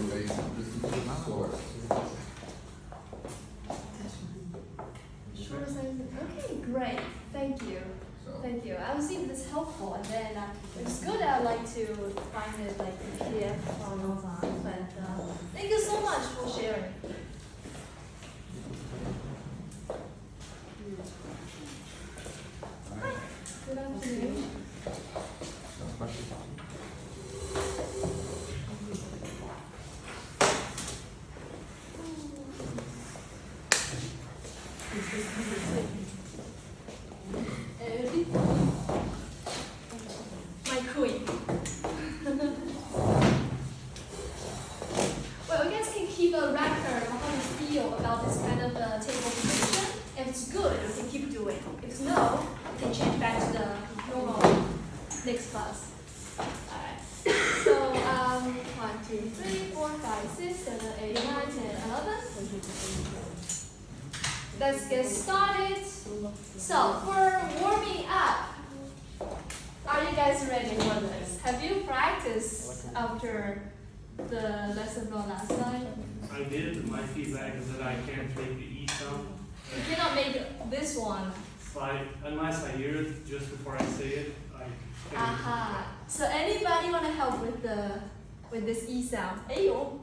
they listen to the source. Short sentence. Okay, great. Thank you. So, Thank you. I was thinking this helpful, and then it's good. I'd like to find it like in PDF or notes on. But thank you so much for sharing. Hi. Good afternoon. no questions? My queen. Well, you guys can keep a record of how you feel about this kind of table position. If it's good, you can keep doing. If no, you can change back to the normal next class. Alright. So, 1, 2, 3, 4, 5, 6, 7, 8, 9, 10, 11. Let's get started. So, for warming up, are you guys ready for this? Have you practiced after the lesson from last night? I did. My feedback is that I can't make the E sound. You cannot make this one. Unless I hear it just before I say it, I can't. Aha. So anybody want to help with this E sound? Ayo.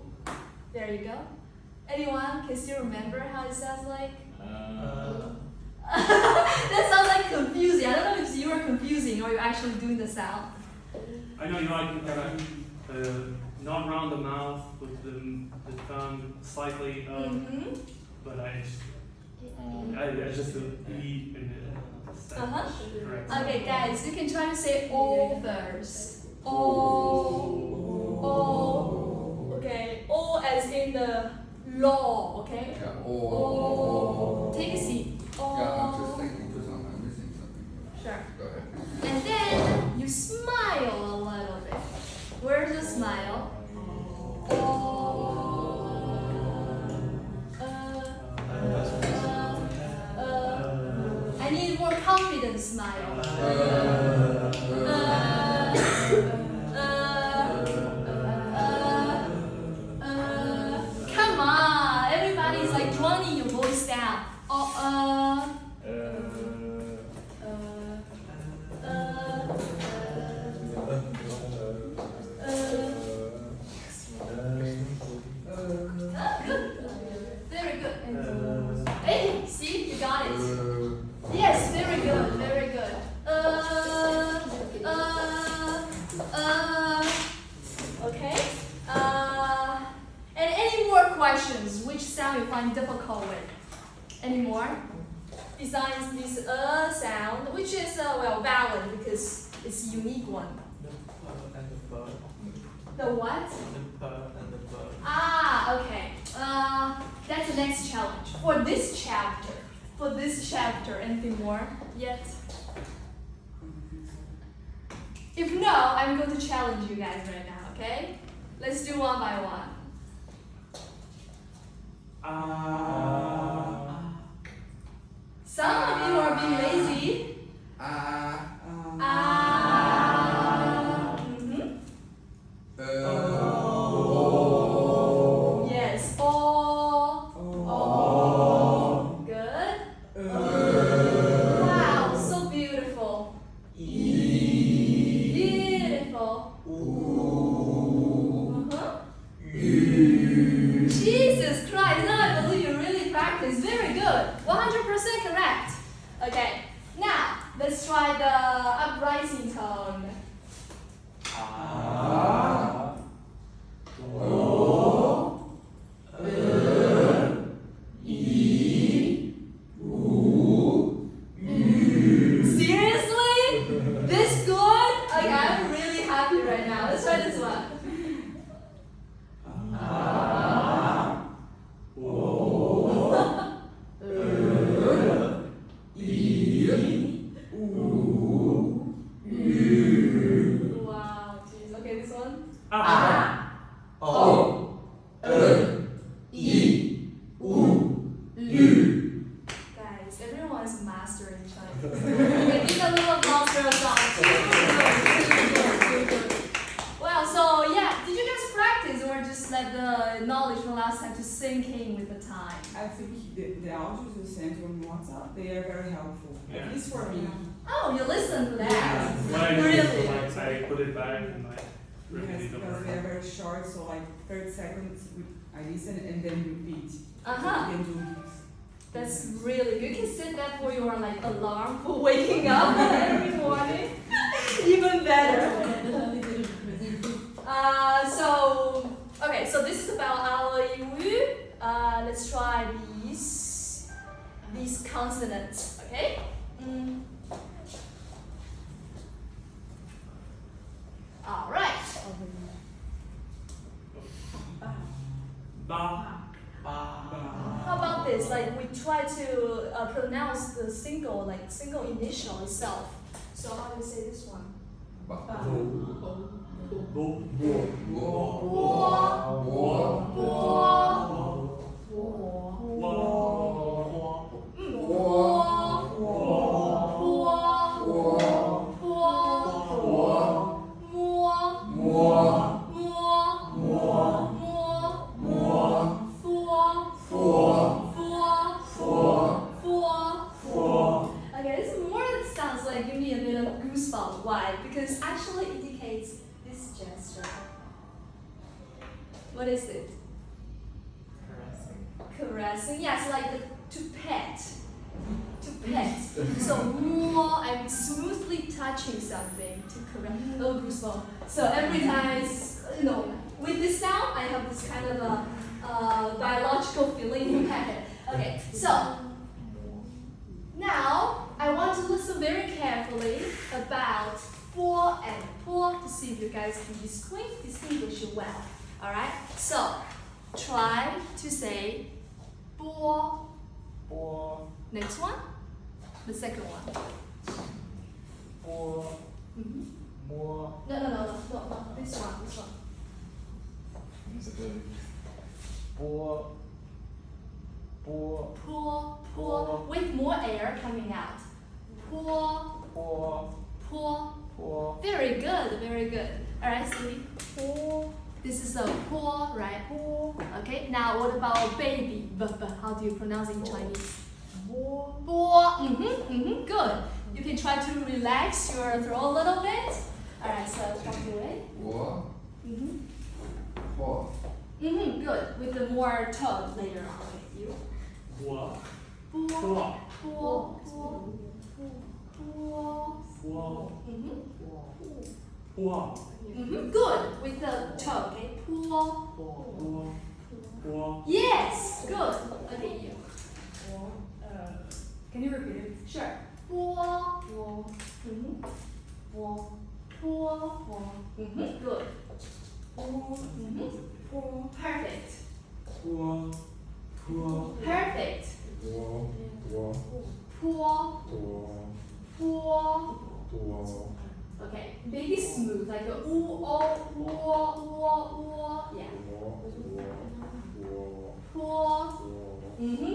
There you go. Anyone can still remember how it sounds like? That sounds like confusing. I don't know if you are confusing or you're actually doing the sound. I know you like kind of not round the mouth with the tongue slightly up, but I just the E and the correct. Okay, guys, you can try to say O first. O. Okay. O as in the law. Okay. Yeah, O. Take a seat. O. yeah, I'm just thinking for something, I'm missing something. Sure. Go ahead. And then you smile a little bit. Where's the smile? I need more confident smile. Come on, everybody's like droning your voice down. Very good. Hey, see, you got it. Yes, very good, very good. Okay. And any more questions? Which sound you find difficult with? Any more? Besides this sound, which is well valid because it's a unique one. The what? Ah, okay. That's the next challenge for this chapter. For this chapter, anything more yet? If no, I'm going to challenge you guys right now, okay? Let's do one by one. Some of you are being lazy. Yes. Good. Wow, so beautiful. Beautiful. Jesus Christ, now I believe you really practiced. Very good. 100% correct. Okay, now let's try the uprising tone. Seriously? This good? Okay, I'm really happy right now. Let's try this one. let the knowledge from last time to sink in with the time. I think the audios you sent on WhatsApp, they are very helpful. Yeah. At least for me. Oh, you listen to that. Yeah. What I do is Brilliant. like I put it back and like Yes, repeat it because over. they are very short, so like 30 seconds I listen and then repeat. Uh-huh. You can do this. That's really good. You can set that for your like alarm for waking up every morning. Even better. Okay, so this is about our Yu. Let's try these consonants, okay? All right. Ba. How about this? Like we try to pronounce the single initial itself. So how do you say this one? Bo. Bo. Okay, this is more that sounds like give me a bit of goosebumps. Why? Because actually indicates this gesture. What is it? Caressing. Yes, like to pet. To pet. So more, I'm smoothly touching something to caress. Oh, goosebumps. So every time, with this sound, I have this kind of a biological feeling in my head. Okay, so now I want to listen very carefully about po and po to see if you guys can distinguish it well. Alright? So try to say po. Next one? The second one. Mhm. No. This one. Po, with more air coming out. Po. Very good. Alright, Stevie. This is a po, right? Okay, now what about baby? How do you pronounce it in Chinese? Bo. Good. You can try to relax your throat a little bit. Alright, so talk away. Good. With the more tone later on. Okay, you. Bo. Po. Good. With the tone, okay? Po. Yes, good. Okay, you. Can you repeat it? Sure. Po. Good. Perfect. Perfect. Po. Okay, make it smooth, like a ooh, yeah. Po.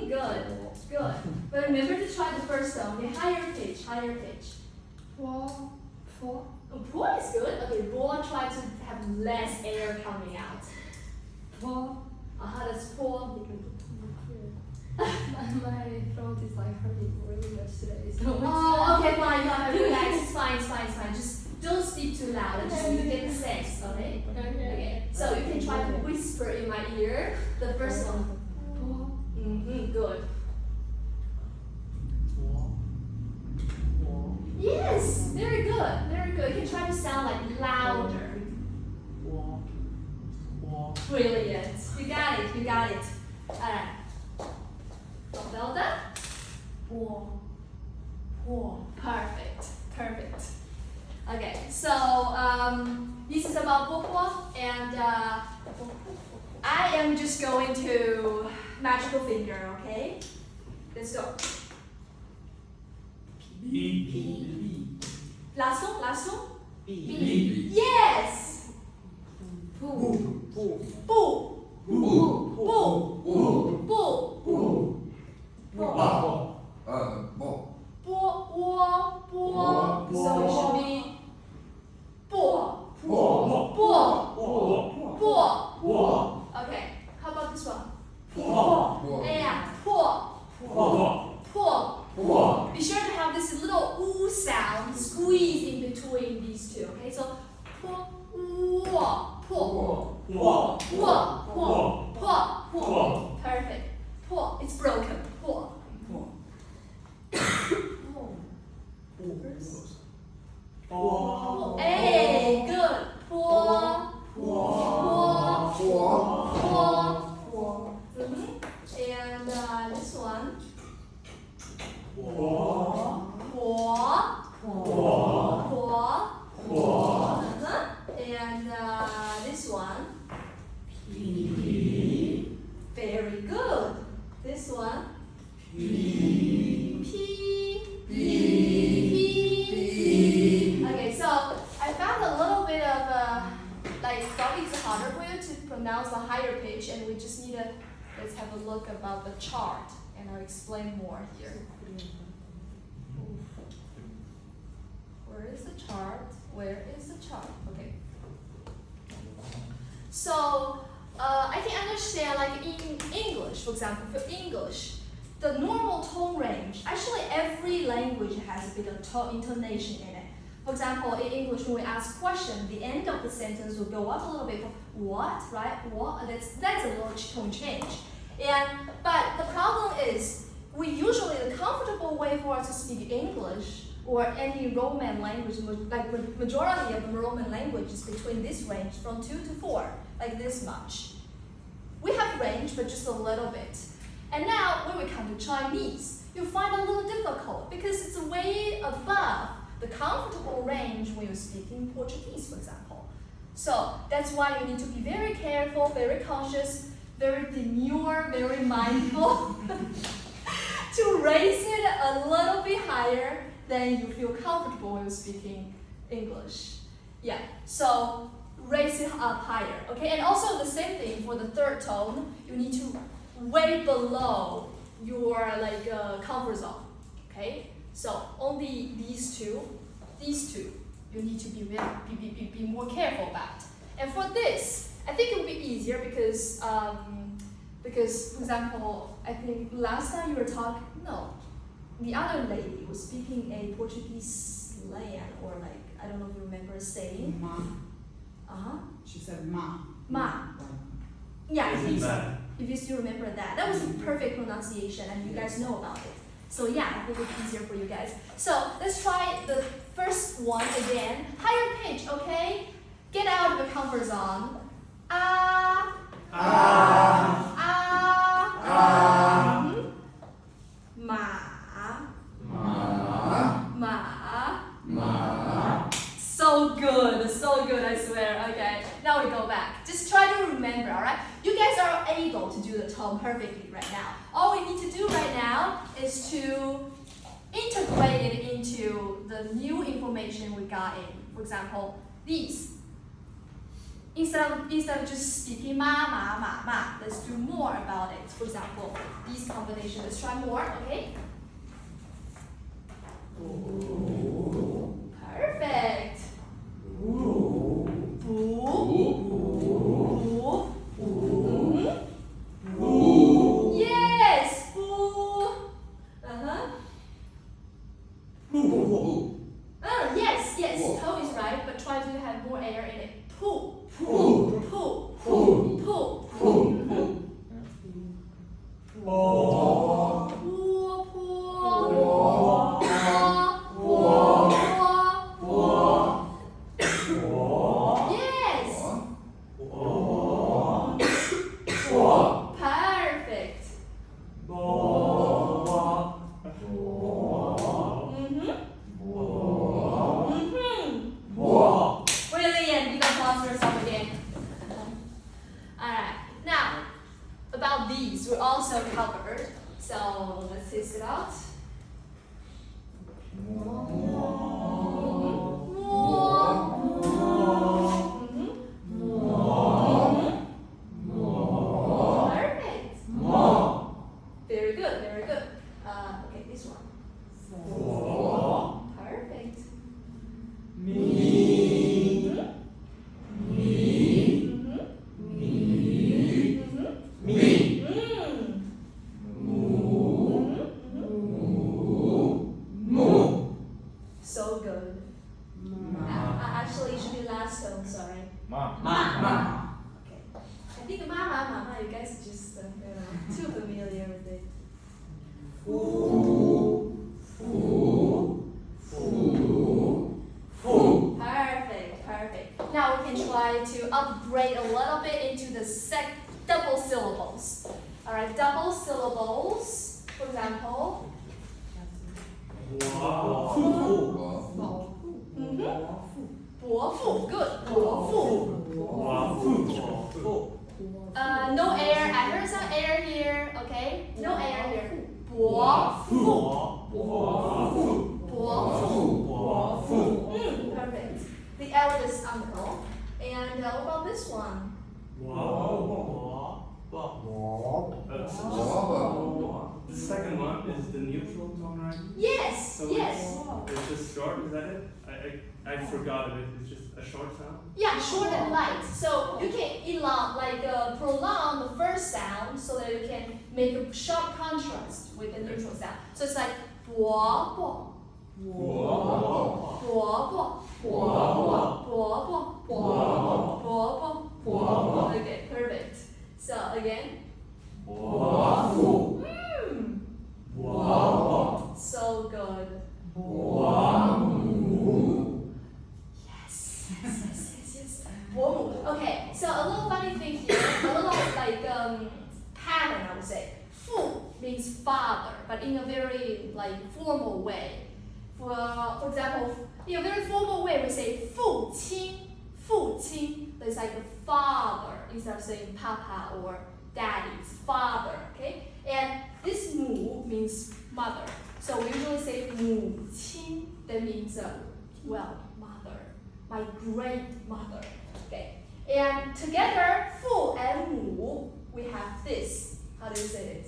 Good. But remember to try the first tone, okay? Higher pitch. Po. Po is good. Okay, po, try to have less air coming out. That's po. My throat is like hurting really much today. So Oh, okay, fine. Relax, it's fine. Just don't speak too loud. I just need to get the sense, okay? Okay. So you can try to whisper in my ear. The first one. Good. Yes, very good. You can try to sound like louder. Brilliant. You got it. Alright. Well done. Perfect. Okay, so this is about po, and I am just going to magical finger, okay? Let's go. Last one? Yes! Bu. So it should be bo. Okay, how about this one? Whoa. And pour. Be sure to have this little oo sound squeeze in between these two. Okay, so pour. Perfect. Pour. It's broken. Pour. Hey, good. Pour. And this one. And this one. Very good. This one. Okay, so I found a little bit of like probably it's harder for you to pronounce the higher pitch, and we just need to let's have a look about the chart, and I'll explain more here. Where is the chart? Where is the chart? Okay. So I can understand, like in English, for example, for English, the normal tone range, actually every language has a bit of tone intonation in it. For example, in English, when we ask question, the end of the sentence will go up a little bit. What, right? What? That's a little tone change. But the problem is, the comfortable way for us to speak English or any Roman language, like majority of the Roman language is between this range from 2 to 4, like this much. We have range, but just a little bit. And now, when we come to Chinese, you find it a little difficult because it's way above the comfortable range when you're speaking Portuguese, for example. So that's why you need to be very careful, very cautious, very demure, very mindful to raise it a little bit higher than you feel comfortable when you're speaking English. Yeah, so raise it up higher, okay? And also the same thing for the third tone, you need to way below your comfort zone, okay? So only these two, you need to be more careful about. And for this, I think it will be easier because for example, I think last time you were talking, the other lady was speaking a Portuguese slang, or I don't know if you remember saying. Ma. She said ma. Ma. Yeah, if you still remember that. That was a perfect pronunciation, and you guys know about it. So yeah, I think it's easier for you guys. So let's try the first one again. Higher pitch, okay? Get out of the comfort zone. Ah. Ah. Ah. Ah. Ma. Ma. Ma. Ma. So good, I swear. Okay, now we go back. Just try to remember, alright? You guys are able to do the tone perfectly right now. All we need to do right now is to integrate it into the new information we got in. For example, these. Instead of just speaking ma, let's do more about it. For example, these combinations. Let's try more, okay? Perfect. Yes. Yes. Tone is right, but try to have more air in it. Pull. Perfect, perfect. Now we can try to upgrade a little bit into the double syllables. Alright, double syllables. For example, Wow. Bo fu. Good. Bo fu. Wow. No air. I heard some air here. Okay. No air here. Bo fu. Bo fu. Perfect. The eldest uncle. And what about this one? The second one is the neutral tone, right? Yes. So Yes. It's just short, is that it? I forgot it. It's just a short sound. Yeah, short and light. So you can prolong the first sound so that you can make a sharp contrast with the neutral sound. So it's like bo bo, bo bo, bo bo. Okay, perfect. So again. So good. Yes. Whoa. Okay, so a little funny thing here, a little like pattern, I would say. Fu means father, but in a very like formal way. For example, in a very formal way, we say 父亲. 父亲, it's like the father instead of saying papa or daddy. It's father, okay? And this mu means mother. So we usually say 母亲, that means well, mother, my great mother. Okay. And together, 父 and 母, we have this. How do you say it?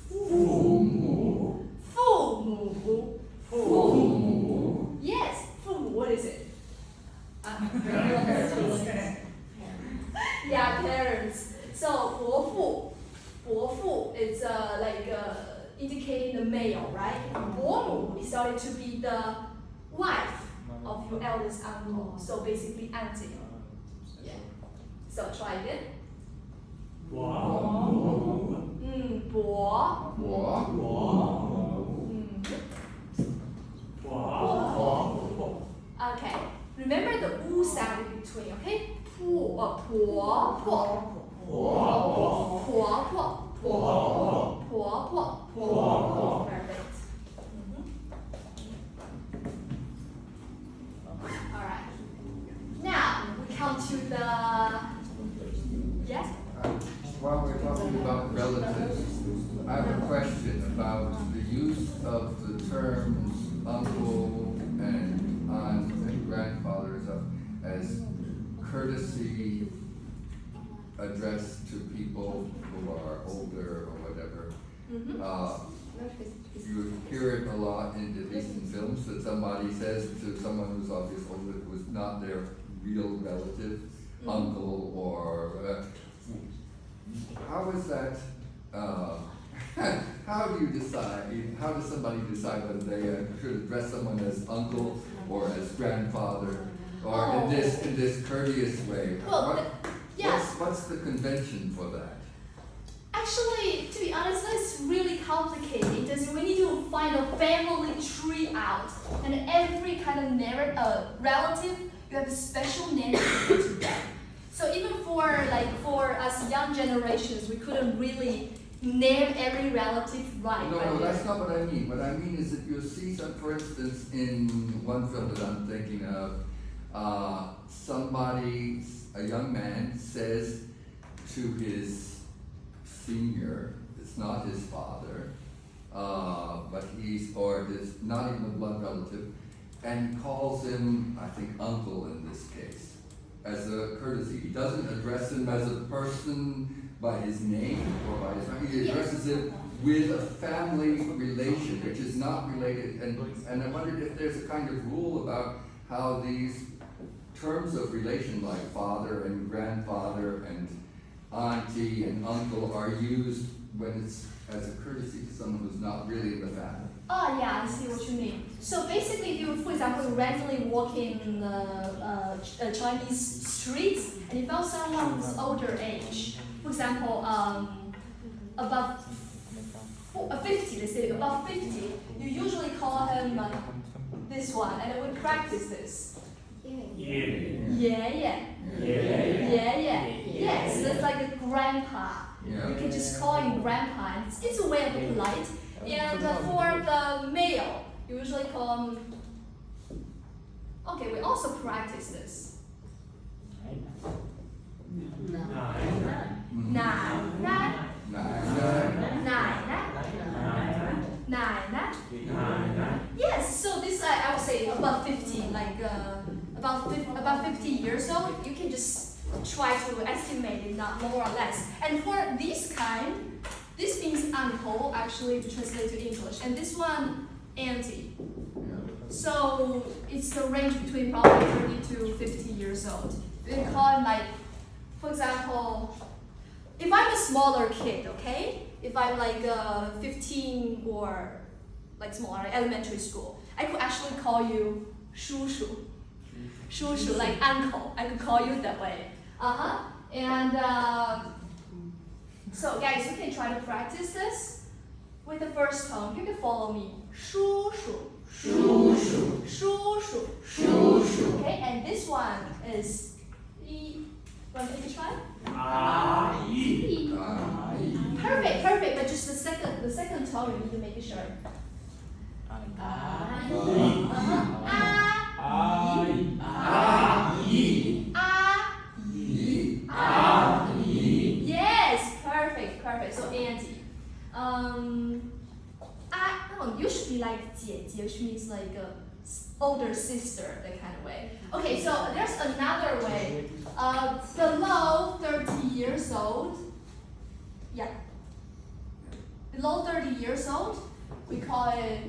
父母. 父母. 父母. Yes, 父母. What is it? Yeah, parents. So 伯父, 伯父, it's like indicating the male, right? 伯母is starting to be the wife of your eldest uncle. So basically auntie. Yeah. So try again. 伯. Okay. Remember the u sound in between, okay? 婆婆婆婆婆. Perfect. All right. Now we come to the yes. While we're talking about relatives, I have a question about the use of the terms uncle and aunt and grandfather as courtesy addressed to people who are older or whatever. You hear it a lot in at least in films that somebody says to someone who's obviously older who is not their real relative, uncle or how is that? How do you decide? How does somebody decide whether they should address someone as uncle or as grandfather, or in this courteous way? Well, What's the convention for that? Actually, to be honest, that's really complicated because we need to find a family tree out, and every kind of relative, you have a special name to them. So even for us young generations, we couldn't really name every relative right. No, that's not what I mean. What I mean is that you'll see some, for instance, in one film that I'm thinking of, a young man says to his senior, it's not his father, but is not even a blood relative, and calls him, I think, uncle in this case, as a courtesy. He doesn't address him as a person by his name or by his rank. He addresses him with a family relation, which is not related. And I wondered if there's a kind of rule about how these terms of relation, like father and grandfather and auntie and uncle, are used when it's as a courtesy to someone who's not really in the family. Oh yeah, I see what you mean. So basically, if you, for example, randomly walk in the Chinese streets and you found someone who's older age, for example, about 50, let's say above 50, you usually call him this one, and we practice this. Yeah. Yeah. Yes, that's like a grandpa. Yeah. You can just call him grandpa. And it's a way of polite. And for the male, you usually call him. Okay, we also practice this. Nine. Nine. Yes, so this I would say about 50, like about 50 years old. You can just try to estimate it, not more or less. And for this kind, this means uncle, actually to translate to English, and this one auntie. So it's the range between probably 30 to 50 years old. You can call him like, for example, if I'm a smaller kid, okay? If I'm like 15 or like smaller, elementary school, I could actually call you 叔叔. 叔叔, like uncle. I could call you that way. And so guys, you can try to practice this with the first tone. You can follow me. 叔叔. 叔叔. Okay, and this one is want to take a try? Perfect. But just the second tone, you need to make it sure. Yes, perfect. So auntie. No, you should be like 姐姐, which means like a older sister, that kind of way. Okay, so there's another way. Below 30 years old, yeah. Below 30 years old, we call it,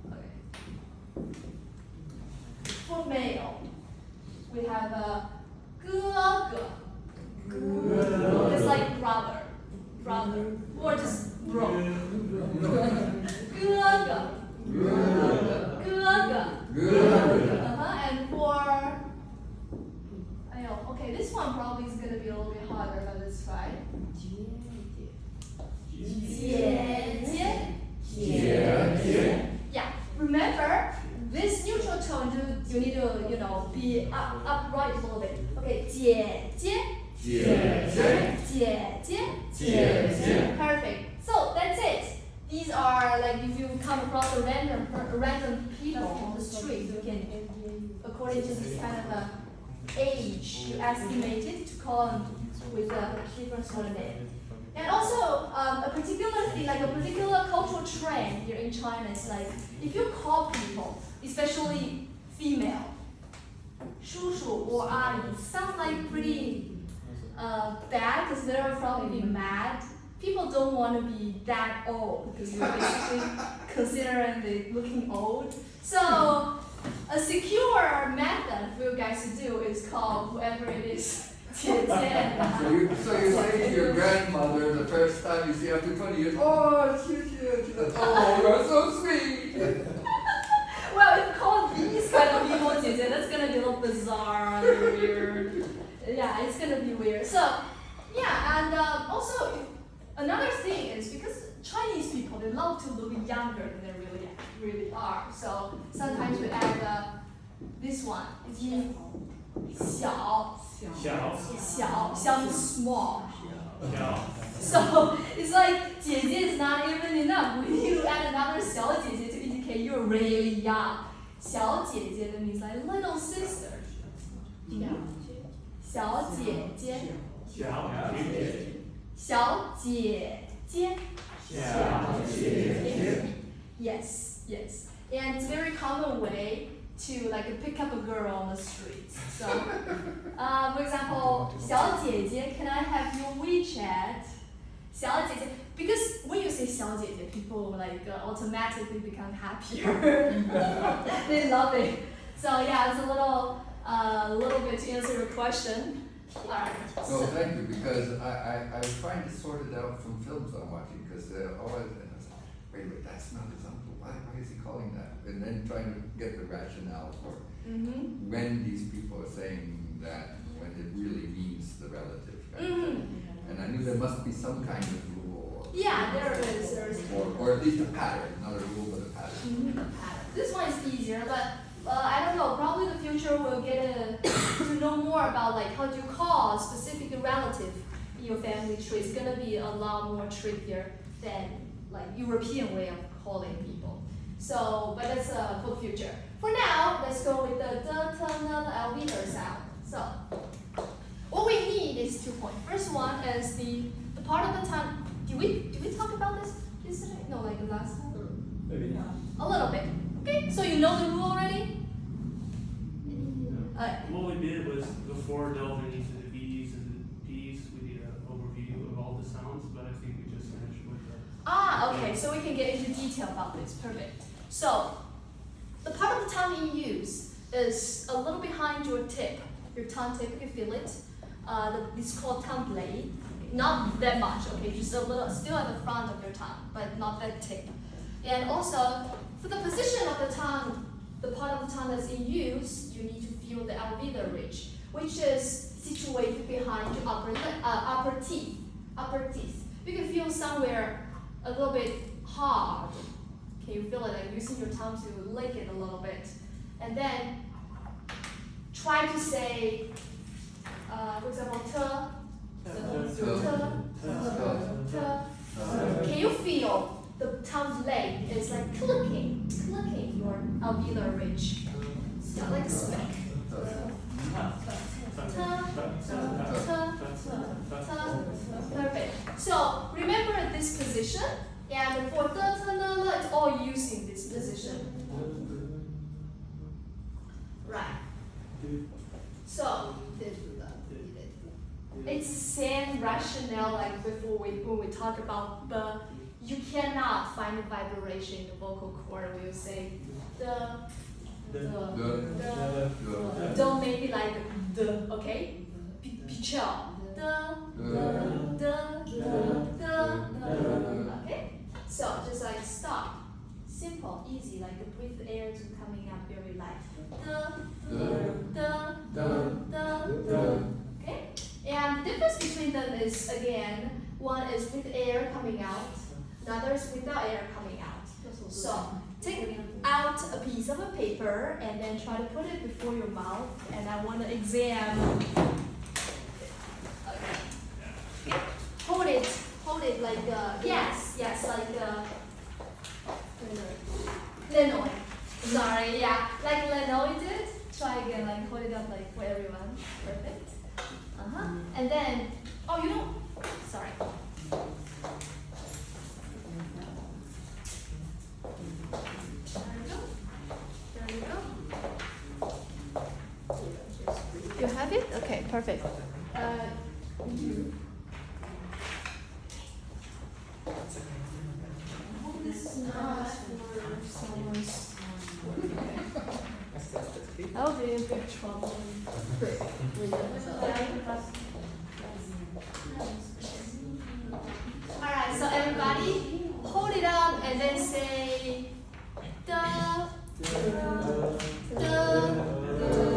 okay. For male, we have a 哥哥. It's like brother, or just bro. 哥哥. And for, okay, this one probably is gonna be a little bit harder, but let's try. 姐姐. Yeah, remember this neutral tone. You need to be upright a little bit. Okay, 姐姐. Perfect. So that's it. These are like if you come across a random people on the street, you can, according to this kind of age, you estimate it to call them with a different sort of name. And also a particular thing, like a particular cultural trend here in China is like if you call people, especially female, 叔叔 or 阿姨, sounds like pretty bad because they'll probably be mad. People don't want to be that old because you're basically considering they looking old. So a secure method for you guys to do is call whoever it is 姐姐. So you say to your grandmother the first time you see after 20 years, oh, oh, you're so sweet. Well, if you call these kind of people 姐姐, that's gonna be a little bizarre and weird. Yeah, it's gonna be weird. So yeah, and also another thing is because Chinese people, they love to look younger than they really are. So sometimes we add this one. It's 小. 小 means small. So it's like 姐姐is not even enough. We need to add another 小姐姐 to indicate you're really young. 小姐姐 that means like little sister. 小姐姐. 小姐姐. Yes. And it's a very common way to like pick up a girl on the street. So, for example, 小姐姐, can I have your WeChat? 小姐姐, because when you say 小姐姐, people like automatically become happier. They love it. So yeah, it's a little bit to answer your question. Alright. No, thank you, because I was trying to sort it out from films I'm watching, because always, and I was like, wait, that's not his uncle, why is he calling that? And then trying to get the rationale for when these people are saying that, when it really means the relative. And I knew there must be some kind of rule or Yeah, there is. Or at least a pattern, not a rule, but a pattern. This one is easier, but I don't know. Probably in the future we'll get to know more about like how to call a specific relative in your family tree. It's gonna be a lot more trickier than like European way of calling people. So, but that's for future. For now, let's go with the alveolar sound. So, what we need is 2 points. First one is the part of the tongue. Did we talk about this yesterday? No, like the last time. Maybe. A little bit. Okay, so you know the rule already? What we did was before delving into the B's and the P's, we did an overview of all the sounds, but I think we just finished with the. Okay, so we can get into detail about this. Perfect. So, the part of the tongue in use is a little behind your tip, your tongue tip, you can feel it. It's called tongue blade. Not that much, okay, just a little, still at the front of your tongue, but not that tip. And also, for the position of the tongue, the part of the tongue that's in use, you need to feel the alveolar ridge, which is situated behind your upper teeth. Upper teeth. You can feel somewhere a little bit hard. Can you feel it? Like using your tongue to lick it a little bit, and then try to say, for example, Can you feel the tongue blade is like clicking your alveolar ridge? Yeah, like a speck. Perfect. So remember this position, and for it's all using this position. Right. So it's the same rationale like before when we talk about you cannot find the vibration in the vocal cord. We'll say don't make it like the, okay? 比较 okay? So just like stop. Simple, easy, like the breathe air to coming up very light. Okay? And the difference between them is, again, one is with air coming out, another is without air coming out. So take out a piece of a paper and then try to put it before your mouth, and I want to examine. Okay. Hold it like yes, like Lenoy. Sorry, yeah, like Lenoy did. Try again, like hold it up like for everyone. Perfect. And then, oh, you don't. Sorry. There you go. You have it? Okay, perfect. This is not for someone's. I'll be in big trouble. Alright, so everybody hold it up and then say da.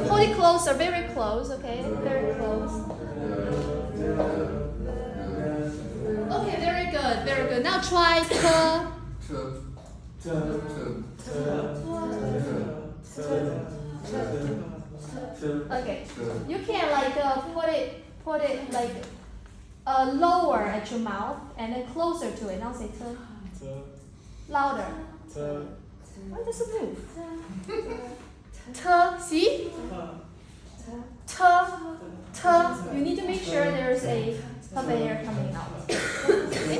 Hold it closer, very close, okay? Very close. Okay, very good, very good. Now try Okay, you can like put it like lower at your mouth and then closer to it. Now say louder. Why does it move? See? You need to make sure there's a puff air coming out. Okay?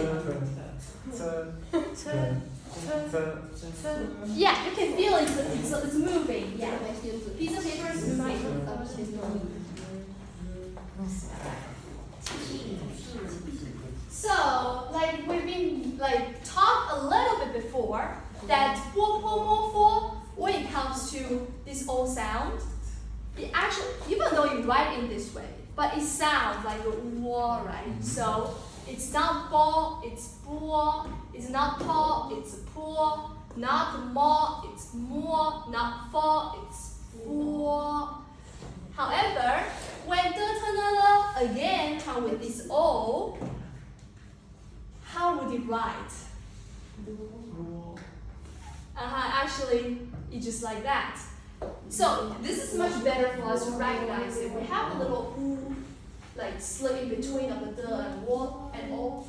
Yeah, you can feel it's moving. Yeah, piece of paper is moving. So, like we've been like talked a little bit before that when it comes to this O sound, it actually, even though you write in this way, but it sounds like a wa, right? So it's not bo, it's bo. It's not po, it's po. Not mo, it's mo. Not fo, it's fo. However, when again come with this O, how would you write? Actually, it's just like that. So this is much better for us to recognize it. We have a little u, like slip in between of the and wo and o.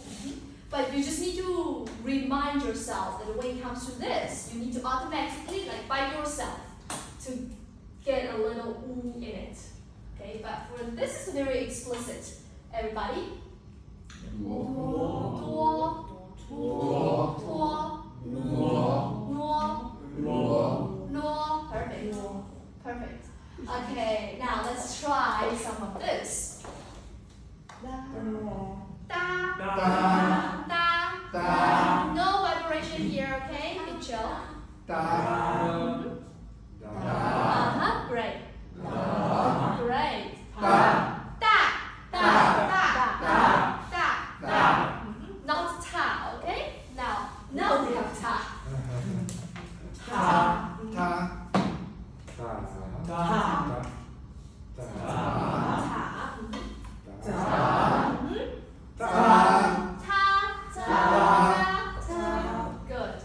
But you just need to remind yourself that when it comes to this, you need to automatically, like by yourself, to get a little u in it. Okay, but for this is very explicit. Everybody. 多 多 多 perfect. Perfect. Okay, now let's try some of this. Da, Da. da. No vibration here, okay? Be chill. 大 Great. Great. 大 Not ta, okay? Now we have ta. 他 Ta. Good.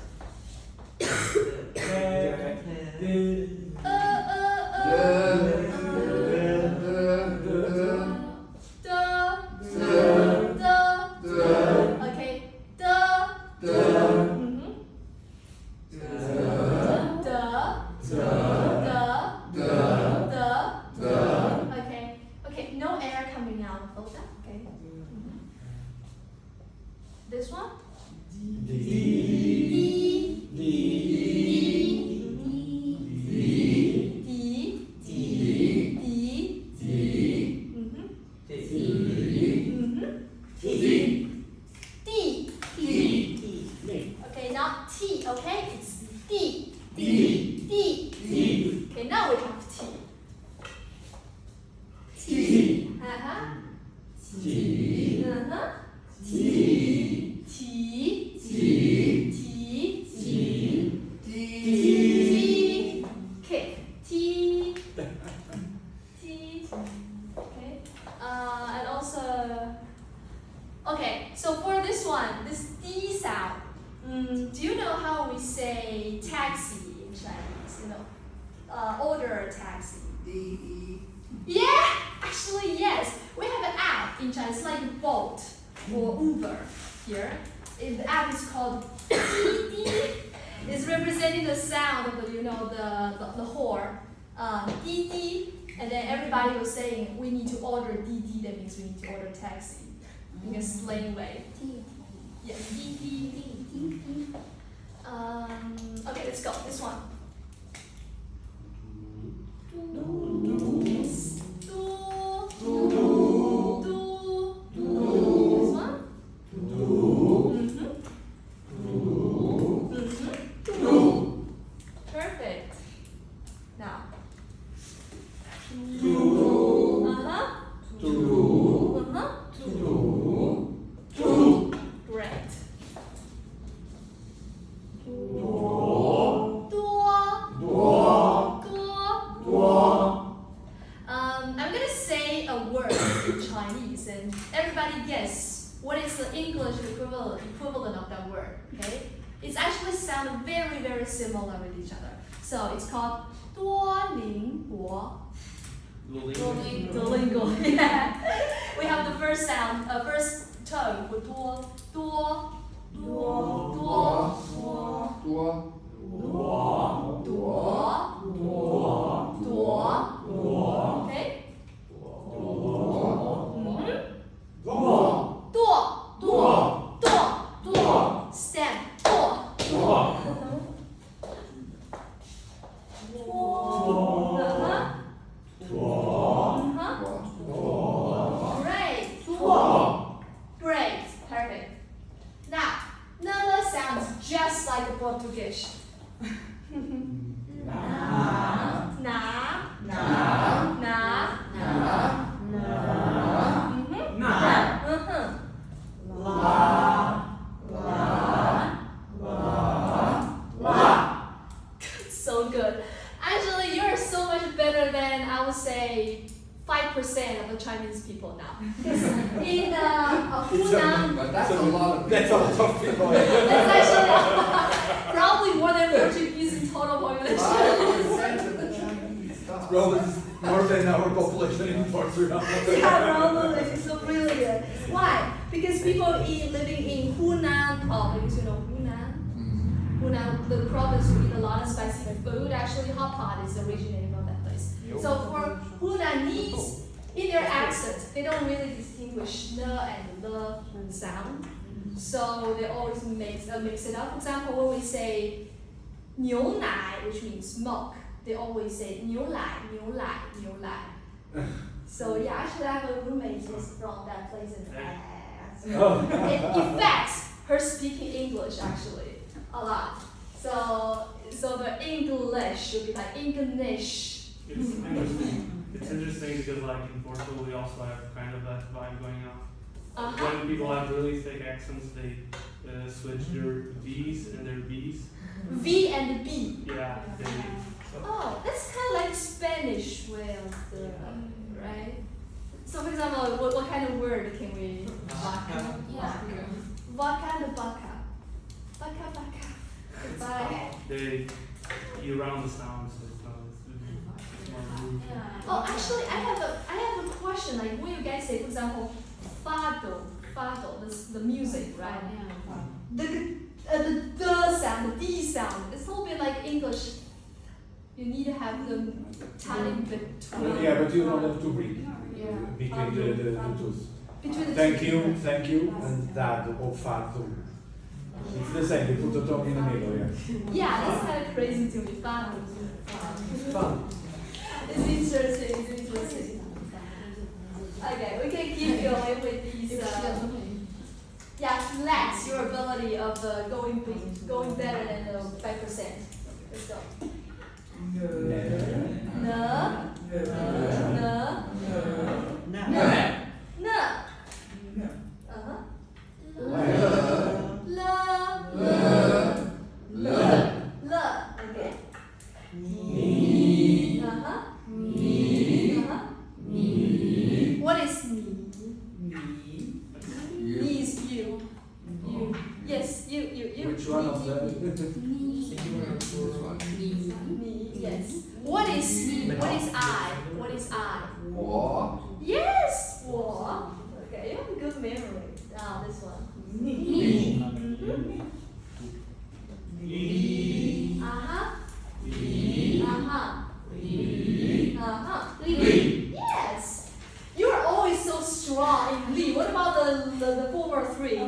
Okay. Okay, no air coming out of that, okay? This one? Okay, not T, okay? It's D. Okay, now we have T. Uh-huh. Uh-huh. T. Okay. T. Okay. And also, okay. So for this one, this D sound. Do you know how we say taxi in Chinese? You know, order a taxi. Yeah, actually yes. We have an app in Chinese like Bolt or Uber here. The app is called Didi. It's representing the sound of the horn. Didi, and then everybody was saying we need to order Didi. That means we need to order taxi in a slang way. Yeah, Didi. Okay, let's go. This one. This one? Perfect. Now. Great. I'm gonna say a word in Chinese and everybody guess what is the English equivalent of that word, okay? It's actually sound very, very similar with each other. So it's called 多邻国. Duolingo. Yeah. We have the first sound, first tone for 多 Okay? Stem. Great. Perfect. Now, another sounds just like a Portuguese. So good. Actually, you're so much better than I would say 5% of the Chinese people now. Because in Hunan. But that's a lot of That's a lot of people. That's actually probably more than Portuguese in total population. 5% of the Chinese talk. Well, it's more than our population in Portugal. Yeah, probably. It's so brilliant. Why? Because people living in Hunan, because you know Hunan. Mm. Hunan, the province who eat a lot of spicy food. Actually, hot pot is originating from that place. So for Hunanese, in their accent, they don't really distinguish the and the sound. So they always mix it up. For example, when we say 牛奶, which means milk, they always say 牛奶,牛奶,牛奶. So yeah, actually I have a roommate who's from that place in fact. It affects her speaking English actually a lot. So the English should be like English. It's interesting. It's interesting because like in Portugal we also have kind of that vibe going on. Uh-huh. When people have really thick accents, they switch their V's and their B's. V and B. Yeah, they. Oh, that's kind of like Spanish way of the, right? So for example, what kind of word can we? Vaca. Yeah. What kind of vaca? Vaca. Goodbye. They eat around the sound, so it's more rude. Oh, actually, I have a question. Like when you guys say, for example, fado, the music, right? The sound, the D sound. It's a little bit like English. You need to have the tiny bit between. Yeah, but you don't have to breathe Yeah. between the two. Between the Thank two. you, and dado or fato. It's the same, they put the tongue in the middle, yeah. Yeah, that's kind of crazy to me. Fado. Fun. It's interesting. Okay, we can keep going with these. Yeah, flex your ability of going better than the 5%. Let's go. What is me? You. Me is you. You. Yes, you. Which one of them? This one. Me, yes. What is me? What is I? What is I? 我 Yes! 我. Okay, you have a good memory. Now this one. Me. Uh-huh. Yes! You are always so strong in Li. What about the former three?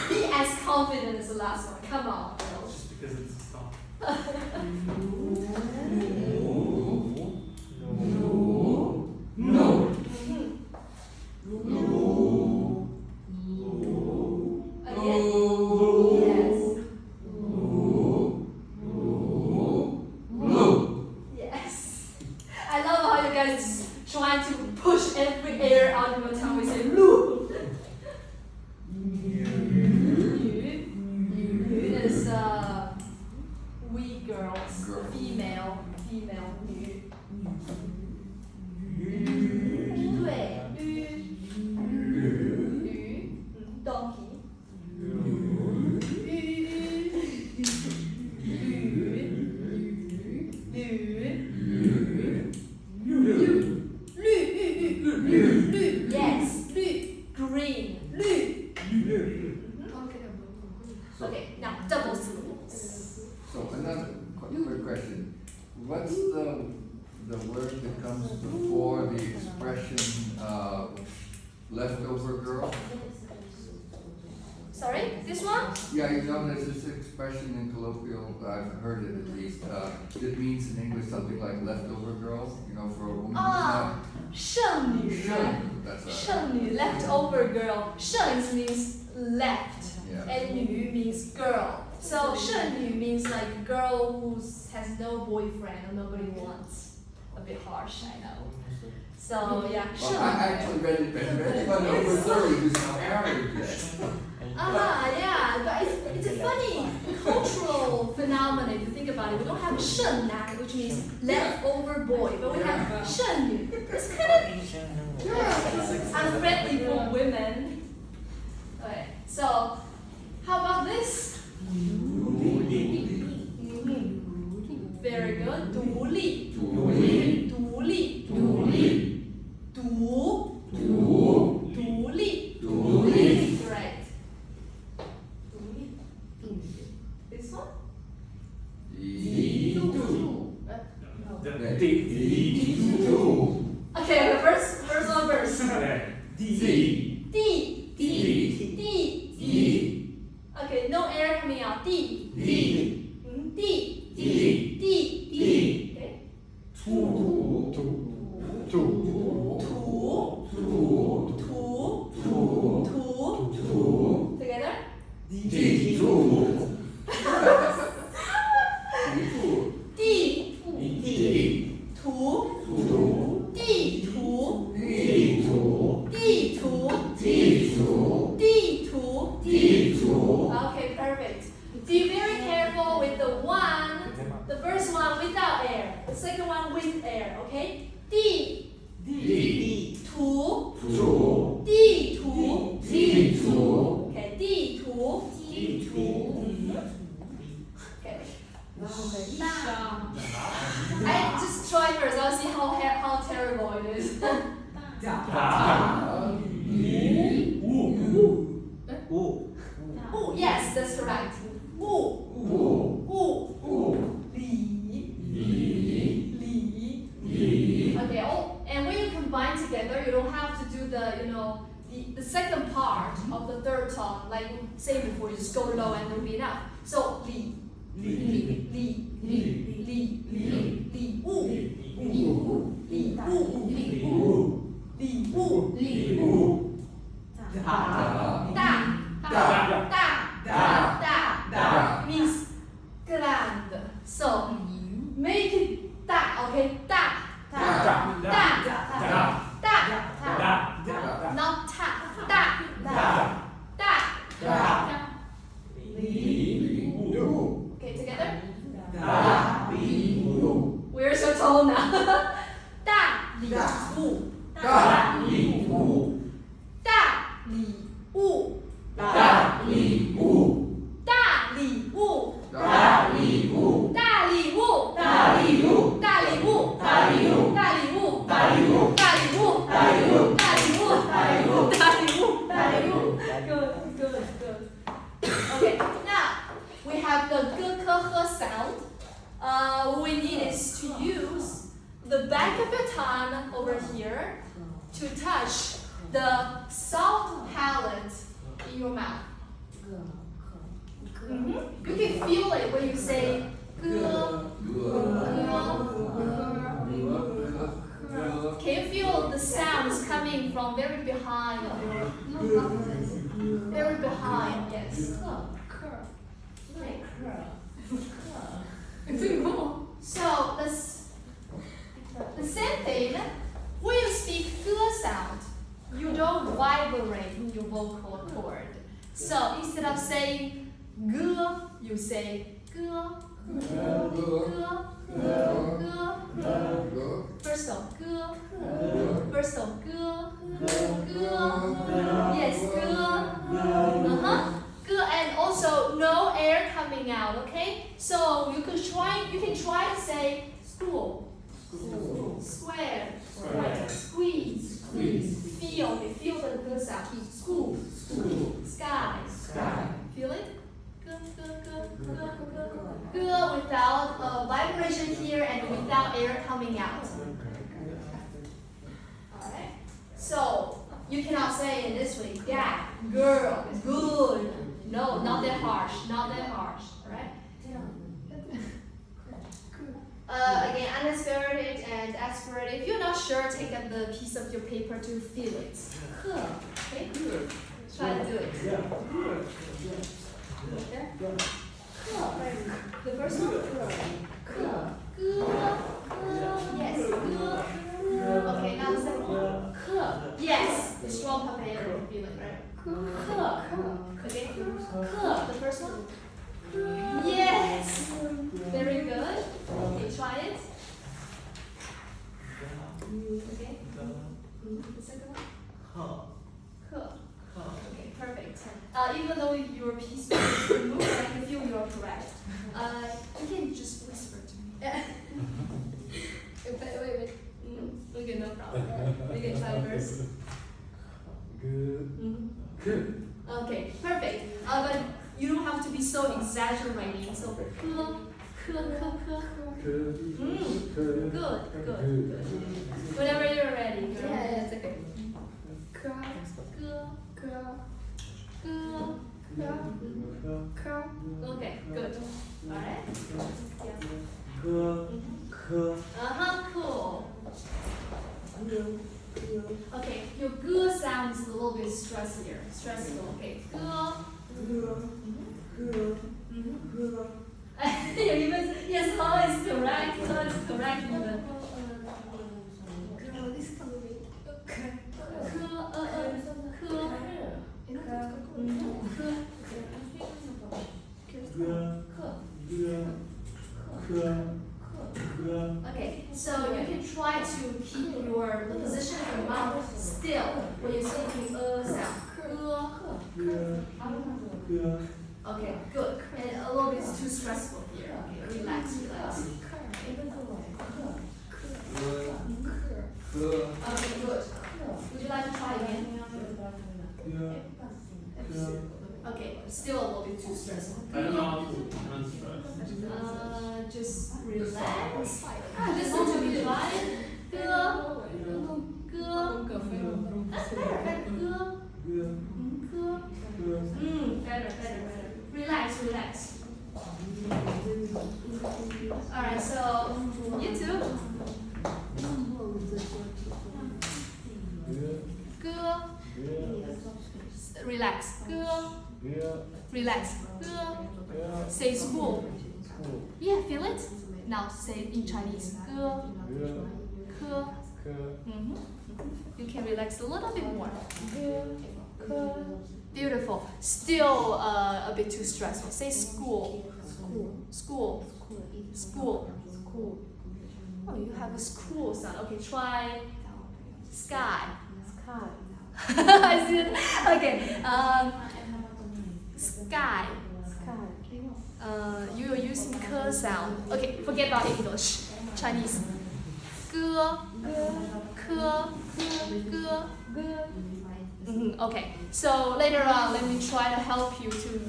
Be as confident as the last one. Come on, girls. Just because it's a song. No. Again? Yes. Yes. I love how you guys trying to push every air out of your tongue. We say lu. Yu is we girls, Girl. female, 女。对，驴，donkey。绿 yes 绿 green 绿 okay now double syllables. So another quick question. What's the word that comes before the expression leftover girl? Sorry, this one? Yeah, you know, there's this expression in colloquial, I've heard it at least, it means in English something like leftover girl, you know, for a woman. Ah, 剩女 That's right. 剩女 leftover girl 剩 means left Yeah. and 女 means girl. So 剩女 means like girl who has no boyfriend or nobody wants. A bit harsh, I know. So yeah, Well, 剩 I actually read it, but anyone over 30 who's not married yet. yeah, but it's a funny cultural phenomenon if you think about it. We don't have 剩男, which means leftover boy, but we have 剩女. It's kind of unfriendly for women. So, how about this? Very good. 独立，独立，独立，独立。Great. This one? Okay, the first one first. D. Okay, no air coming out. D. Okay. 土 Together. Okay, perfect. Be very careful with the first one without air, the second one with air, okay? D,土, D,土, okay, D, 土, okay. I just try first, I'll see how terrible it is. Ooh, yes, that's correct. Li. Okay, and when you combine together, you don't have to do the second part of the third tone, like say before, you just go low and it'll be enough. So, li, Da means grand. So make it da, okay? Da. Not ta. Da. Okay, together? Where's your tone now? Da, li, wu. Da, li, wu. Da, li, Good. Okay, now we have the g, k, h sound. What we need is to use the back of your tongue over here to touch the soft palate in your mouth. You can feel it when you say g. Can you feel the sounds coming from very behind of your very behind, yes. So the same thing, when you speak g sound, you don't vibrate your vocal cord. So instead of saying g, you say g. First of g. Yes, g, and also no air coming out. Okay, so you can try to say school, square, squeeze, feel the g sound. School, sky, feel it. G without vibration here and without air coming out. Alright? So, you cannot say in this way, dad, girl, good. No, not that harsh, right? Again, unaspirated and aspirated. If you're not sure, take up the piece of your paper to feel it. Okay? Try to do it. The first one? Yes. Okay, now the second one. Yes. The strong papa feeling, right? Okay. The first one? Yes. Very good. Okay, try it. Okay. The second one? Okay, perfect. Even your piece will move, I can feel you're correct. You can just whisper to me. wait. Okay, no problem. We can try first. Good. Good. Okay, perfect. But you don't have to be so exaggerating. So, Okay. Good. Good. Good. Whenever you're ready. Yeah, it's okay. Okay, good. Alright? Cool. Okay, your good sound is a little bit stressful. Okay, yes, how is correct? Even. Okay, so you can try to keep the position of your mouth still when you're speaking sound. Okay, good. And a little bit too stressful here. Okay, relax. Okay, good. Would you like to try again? Okay, still a little bit too stressful. I don't know how to unstress. Just relax. Listen to me, right? Better. Relax. Alright, so you too. Good. Relax. Good. Relax. Good. Say school. Yeah, feel it? Now say it in Chinese. Good. You can relax a little bit more. Beautiful. Still a bit too stressful. Say school. School. Oh, you have a school sound. Okay, try sky. I see it. Okay. Sky. You are using ke sound. Okay, forget about English. Chinese. Okay, so later on, let me try to help you to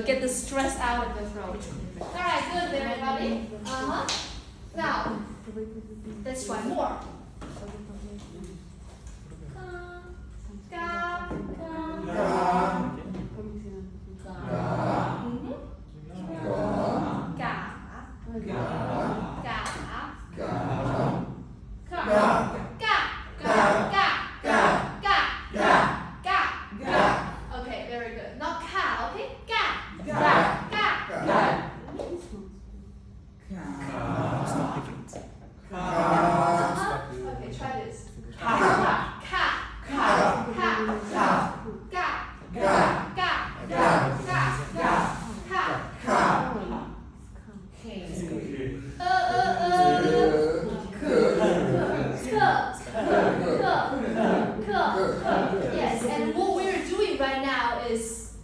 get the stress out of the throat. Alright, good, everybody. Now, let's try more. Okay, very good. Not ka, okay? Ga. Okay, try this. Yes, and what we're doing right now is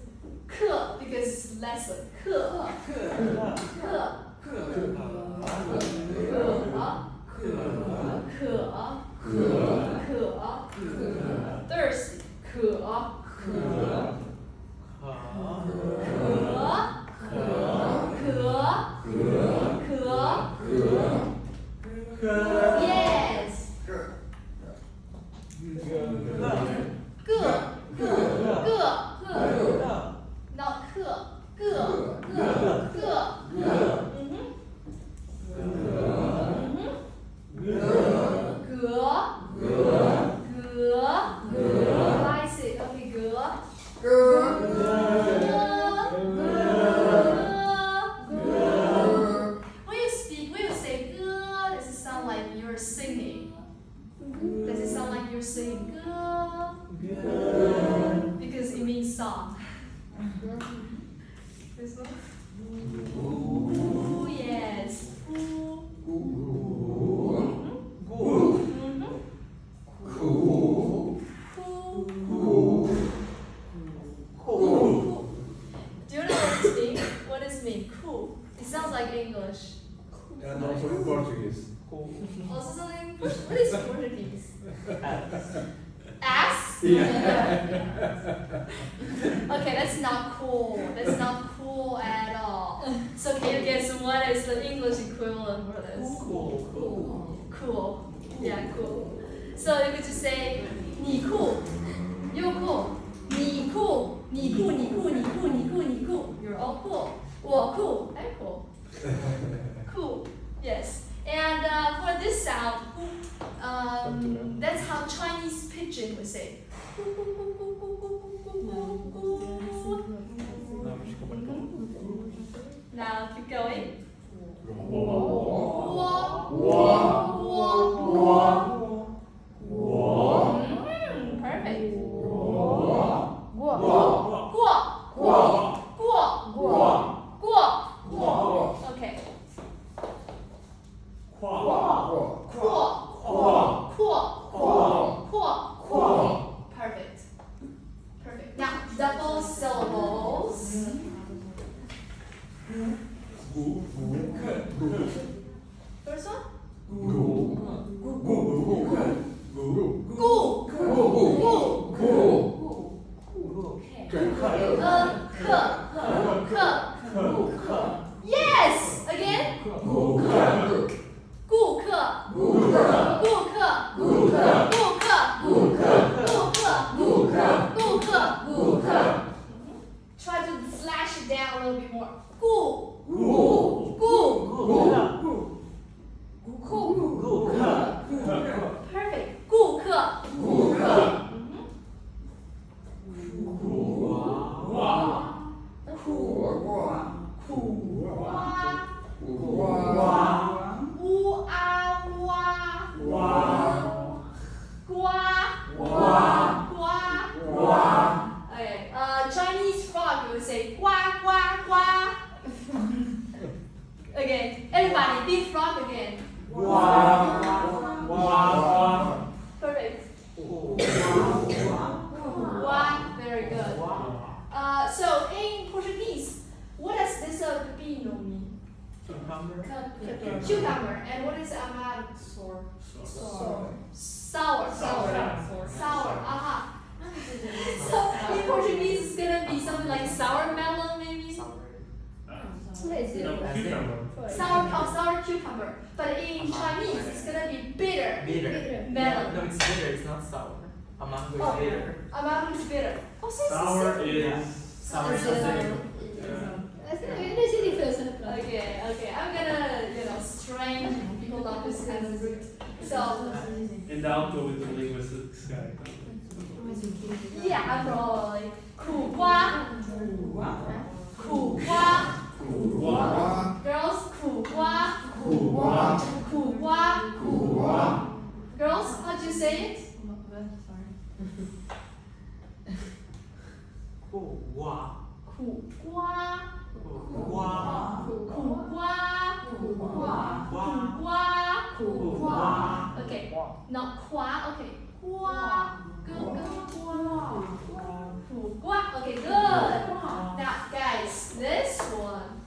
ke because it's lesson. Thirsty. Yes. Not I see. Okay, When you say good, does it sound like you're singing? Does it sound like you're singing good? Because it means song. This one? Ooh, yes. sounds like English. And also in Portuguese. Also something. What is Portuguese? Ass? Okay, that's not cool. That's not cool at all. So can you guess what is the English equivalent for this? Cool. Yeah, cool. So you could just say 你酷 you cool. 你酷 你酷 你酷 你酷 你酷 你酷 You're all cool. 我酷 I'm cool. Cool. Yes. And for this sound, that's how Chinese pigeon would say. Now keep going. Perfect. Okay. Perfect. Perfect. Now double syllables. First one. Yes. Again. 顾客 Try to slash it down a little bit more. 顾 Perfect. 顾客 Okay, Chinese frog would say 呱呱呱 Again, everybody, big frog again. Perfect. Wow, very good. So in Portuguese, what does this pepino mean? Cucumber. And what is amaro? Sour. Aha. So in Portuguese, it's gonna be something like sour melon, maybe. Sour cucumber. But in Chinese, it's gonna be bitter melon. No, it's bitter, it's not sour. A mango is bitter. Amaro is bitter. Oh, so it's Sour the is. Sour is same. Okay. I'm gonna, strain people up this kind of route. So, And I'll go with the linguistics guy. yeah, I'm probably 苦瓜 Girls, 苦瓜 Girls, how do you say it?苦瓜 Okay, not 夸 okay. 瓜 Good. 苦瓜 Okay, good. Now, guys, this one.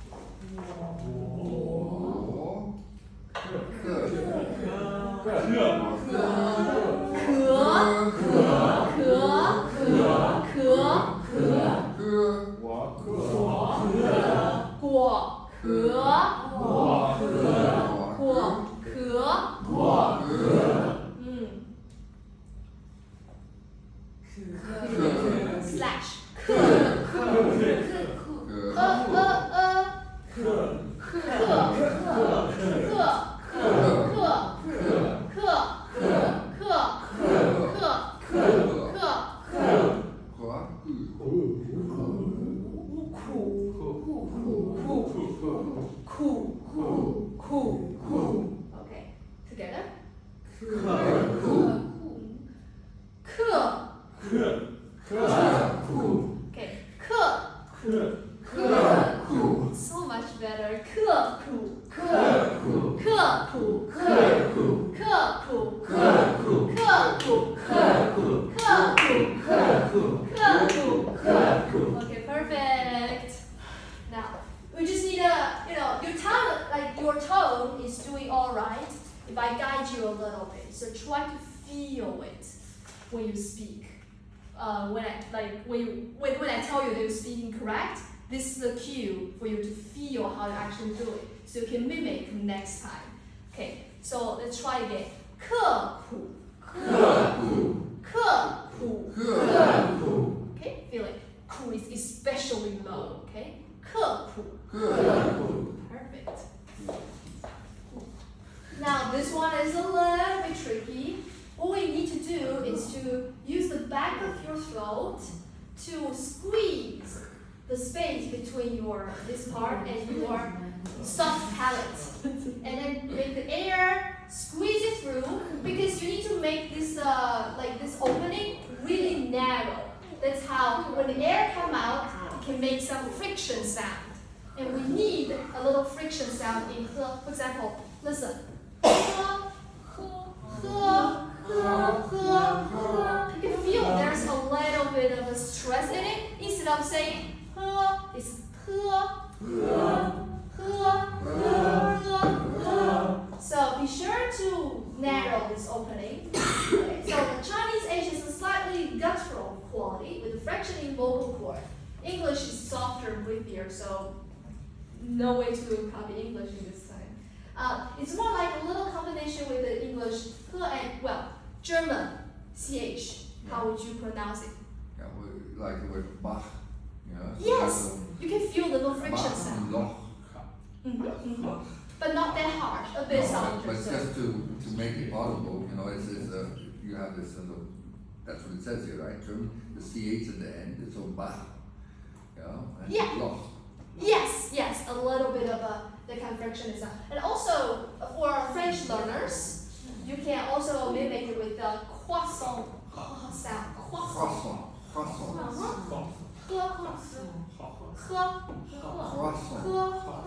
Slash. Okay, together. Okay, so much better. Okay, perfect. Now we just need you if I guide you a little bit, so try to feel it when you speak. When I tell you that you're speaking correct, this is a cue for you to feel how you actually do it, so you can mimic next time. Okay, so let's try again. 刻苦，刻苦，刻苦，刻苦， Okay, feel it. 苦 is especially low. Okay, 刻苦。刻苦。 Perfect. Now this one is a little bit tricky. What we need to do is to use the back of your throat to squeeze the space between your this part and your soft palate, and then make the air squeeze it through, because you need to make this like this opening really narrow. That's how when the air come out, it can make some friction sound. And we need a little friction sound in 喝. For example, listen. 喝, 喝, 喝, 喝, 喝. You can feel there's a little bit of a stress in it. Instead of saying 喝, it's 喝, 喝, 喝, 喝, 喝. So be sure to narrow this opening. Okay, so the Chinese H is a slightly guttural quality with a fraction in vocal cord. English is softer and whippier, so no way to copy English in this time. It's more like a little combination with the English and, well, German ch. How would you pronounce it? Yeah, like the word Bach. You know, Yes, you can feel the little friction Bach sound. and Loch. But not that harsh, a bit softer. But So. just to make it audible, you know, it's you have this that's what it says here, right? German, the ch at the end is so Bach. You know, and Yeah. Loch. Yes, a little bit of the kind of friction is and also for French learners, you can also mimic it with the croissant sound. Croissant. Croissant. Croissant.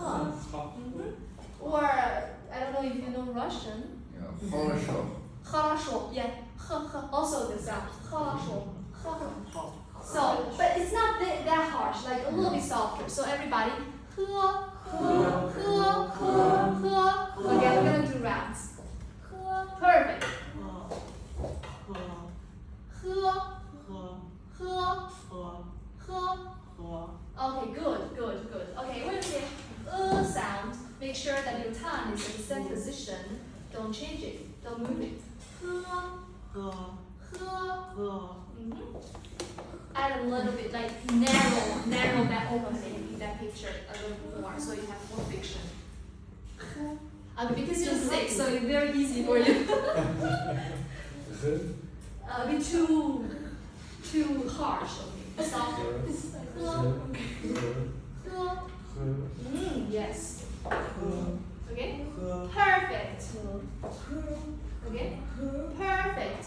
Croissant. Or I don't know if you know Russian. Yeah, хорошо. Хорошо, yeah. Also the sound. Хорошо. So, but it's not that harsh, like a little bit softer. So everybody, 喝, 喝, 喝, 喝, 喝. Okay, we're gonna do rounds. 喝, perfect. 喝, 喝, 喝. Okay, good. Okay, when you say sound, make sure that your tongue is in the same position. Don't change it. Don't move it. 喝, 喝. Add a little bit, like narrow that opening in that picture a little more, so you have more friction. Because you're sick, so it's very easy for you. A bit too harsh. Okay, softer. Yes. Okay. Perfect. Okay. Perfect.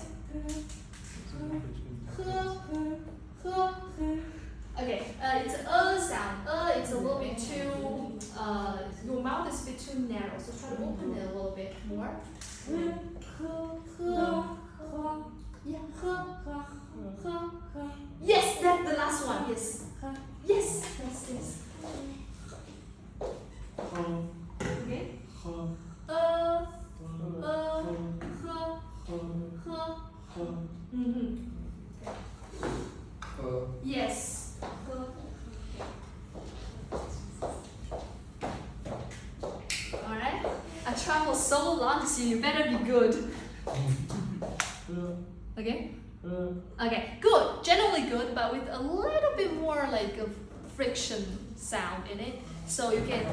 Okay, it's a sound. It's a little bit too, your mouth is a bit too narrow, so try to open it a little bit more. Yes, that's the last one, yes. Yes. Okay. Yes. Alright. I traveled so long, so you better be good. Okay? Okay, good. Generally good, but with a little bit more like a friction sound in it. So you can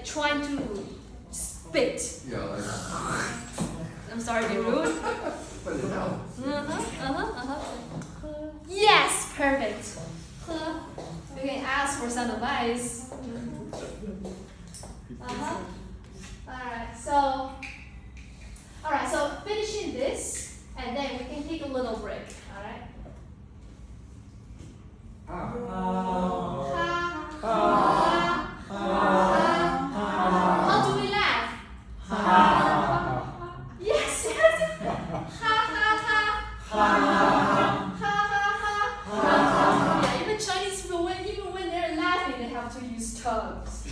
trying to spit. Yeah, like, I'm sorry to be rude. but it helps. Yes, perfect. You can ask for some advice. Alright, so finishing this, and then we can take a little break. Alright? How do we laugh? Yes. Yeah, even Chinese people, even when they're laughing, they have to use tongues.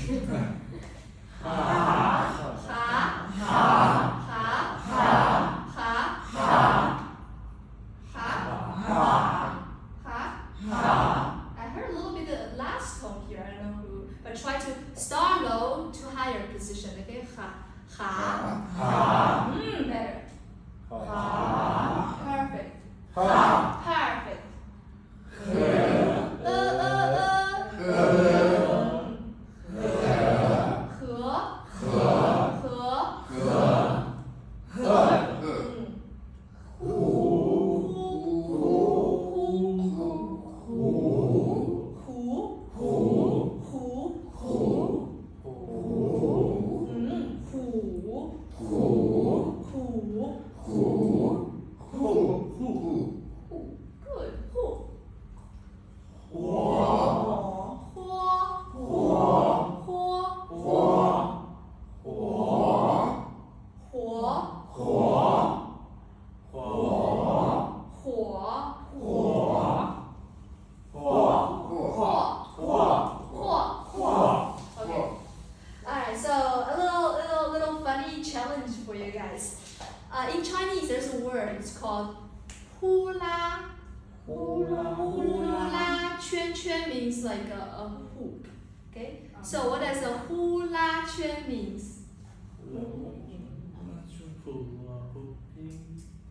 means like a hoop. Okay. So what does a hula圈means?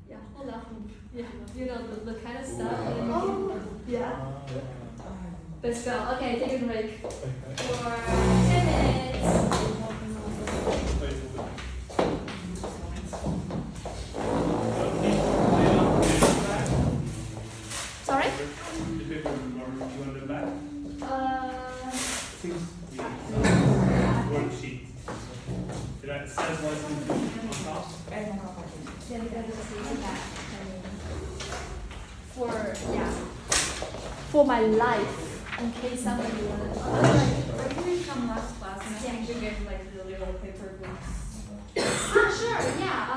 Yeah, hula hoop. Yeah, you know the kind of stuff. Oh. Yeah. Let's go. Okay, take a break for 10 minutes. Sorry? The paper, or do you want it back? Worksheet. It says license on top. Yeah, we gotta just leave it back. For my life, in case somebody wanted. I didn't come last class and I think you gave like the little paper books. Sure, yeah.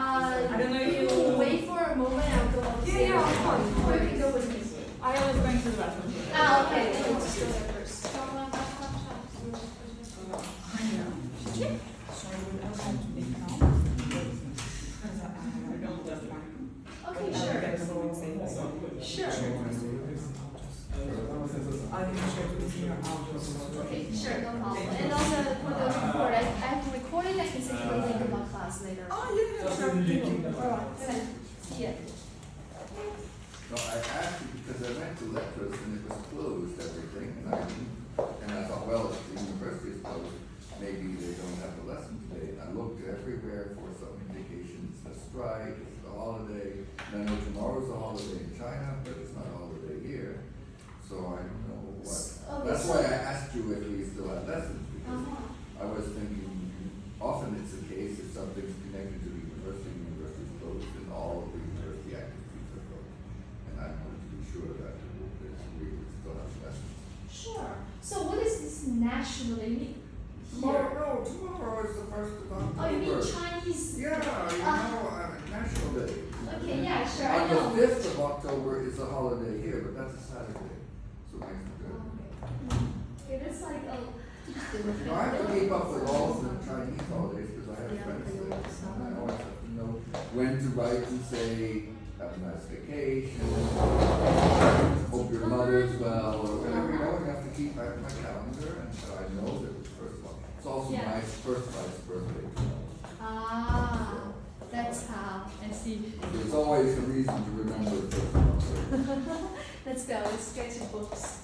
I don't know if you you- wait for a moment. I'll go upstairs. Yeah, of course. Or you can go with me. I was going to the bathroom. Ah, okay. Then we'll just go there first. I know. Sorry, what else have to make now? Because I don't just want. Okay, sure. Sure. I didn't share with you out. Okay, sure, no problem. And also for the record, I have to record it. I can send you a link of my class later. Oh, you can share with you. Alright, good. See ya. No, I asked you because I went to lectures and it was closed, everything, and I thought, well, if the university is closed, maybe they don't have a lesson today. And I looked everywhere for some indication, it's a strike, it's a holiday, and I know tomorrow's a holiday in China, but it's not a holiday here. So I don't know what, Okay, that's so- why I asked you if we still had lessons, because Uh-huh. I was thinking, often it's the case if something's connected to the university is closed, then all of the university activities are closed. And I wanted to be sure that we would still have lessons. Sure. So what does this nationally mean? Tomorrow is the 1st of October. Oh, you mean Chinese? Yeah, National Day. Okay, yeah, sure, I On know. the 5th of October is a holiday here, but that's a Saturday, so it makes it good. Okay, that's like You know, I have to keep up with all the Chinese holidays because I have friends there. And I always have to know when to write and say, have a nice vacation, hope your mother's well, or whatever, you know, you have to keep track of my calendar, and so I know that it's first one. It's also Yeah. my first wife's birthday. Ah, that's how. I see. There's always a reason to remember the first one. Let's go. Let's get your books.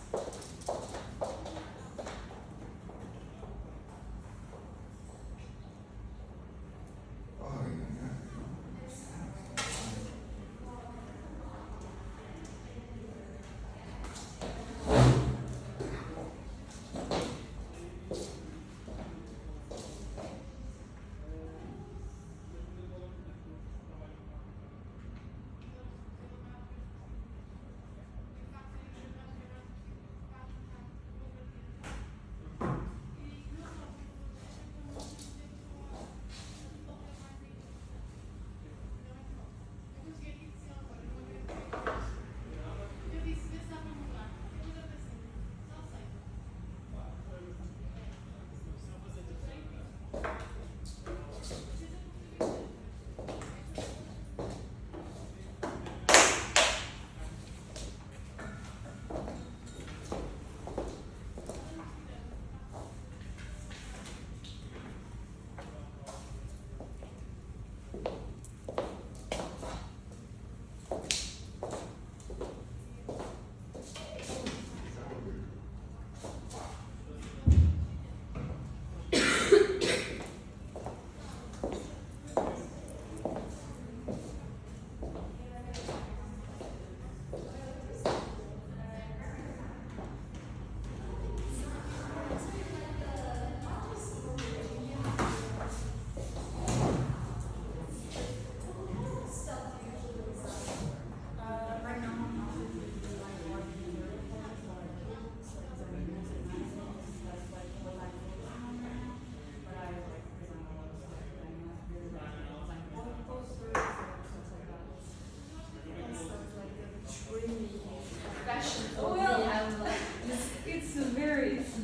Oh, yeah.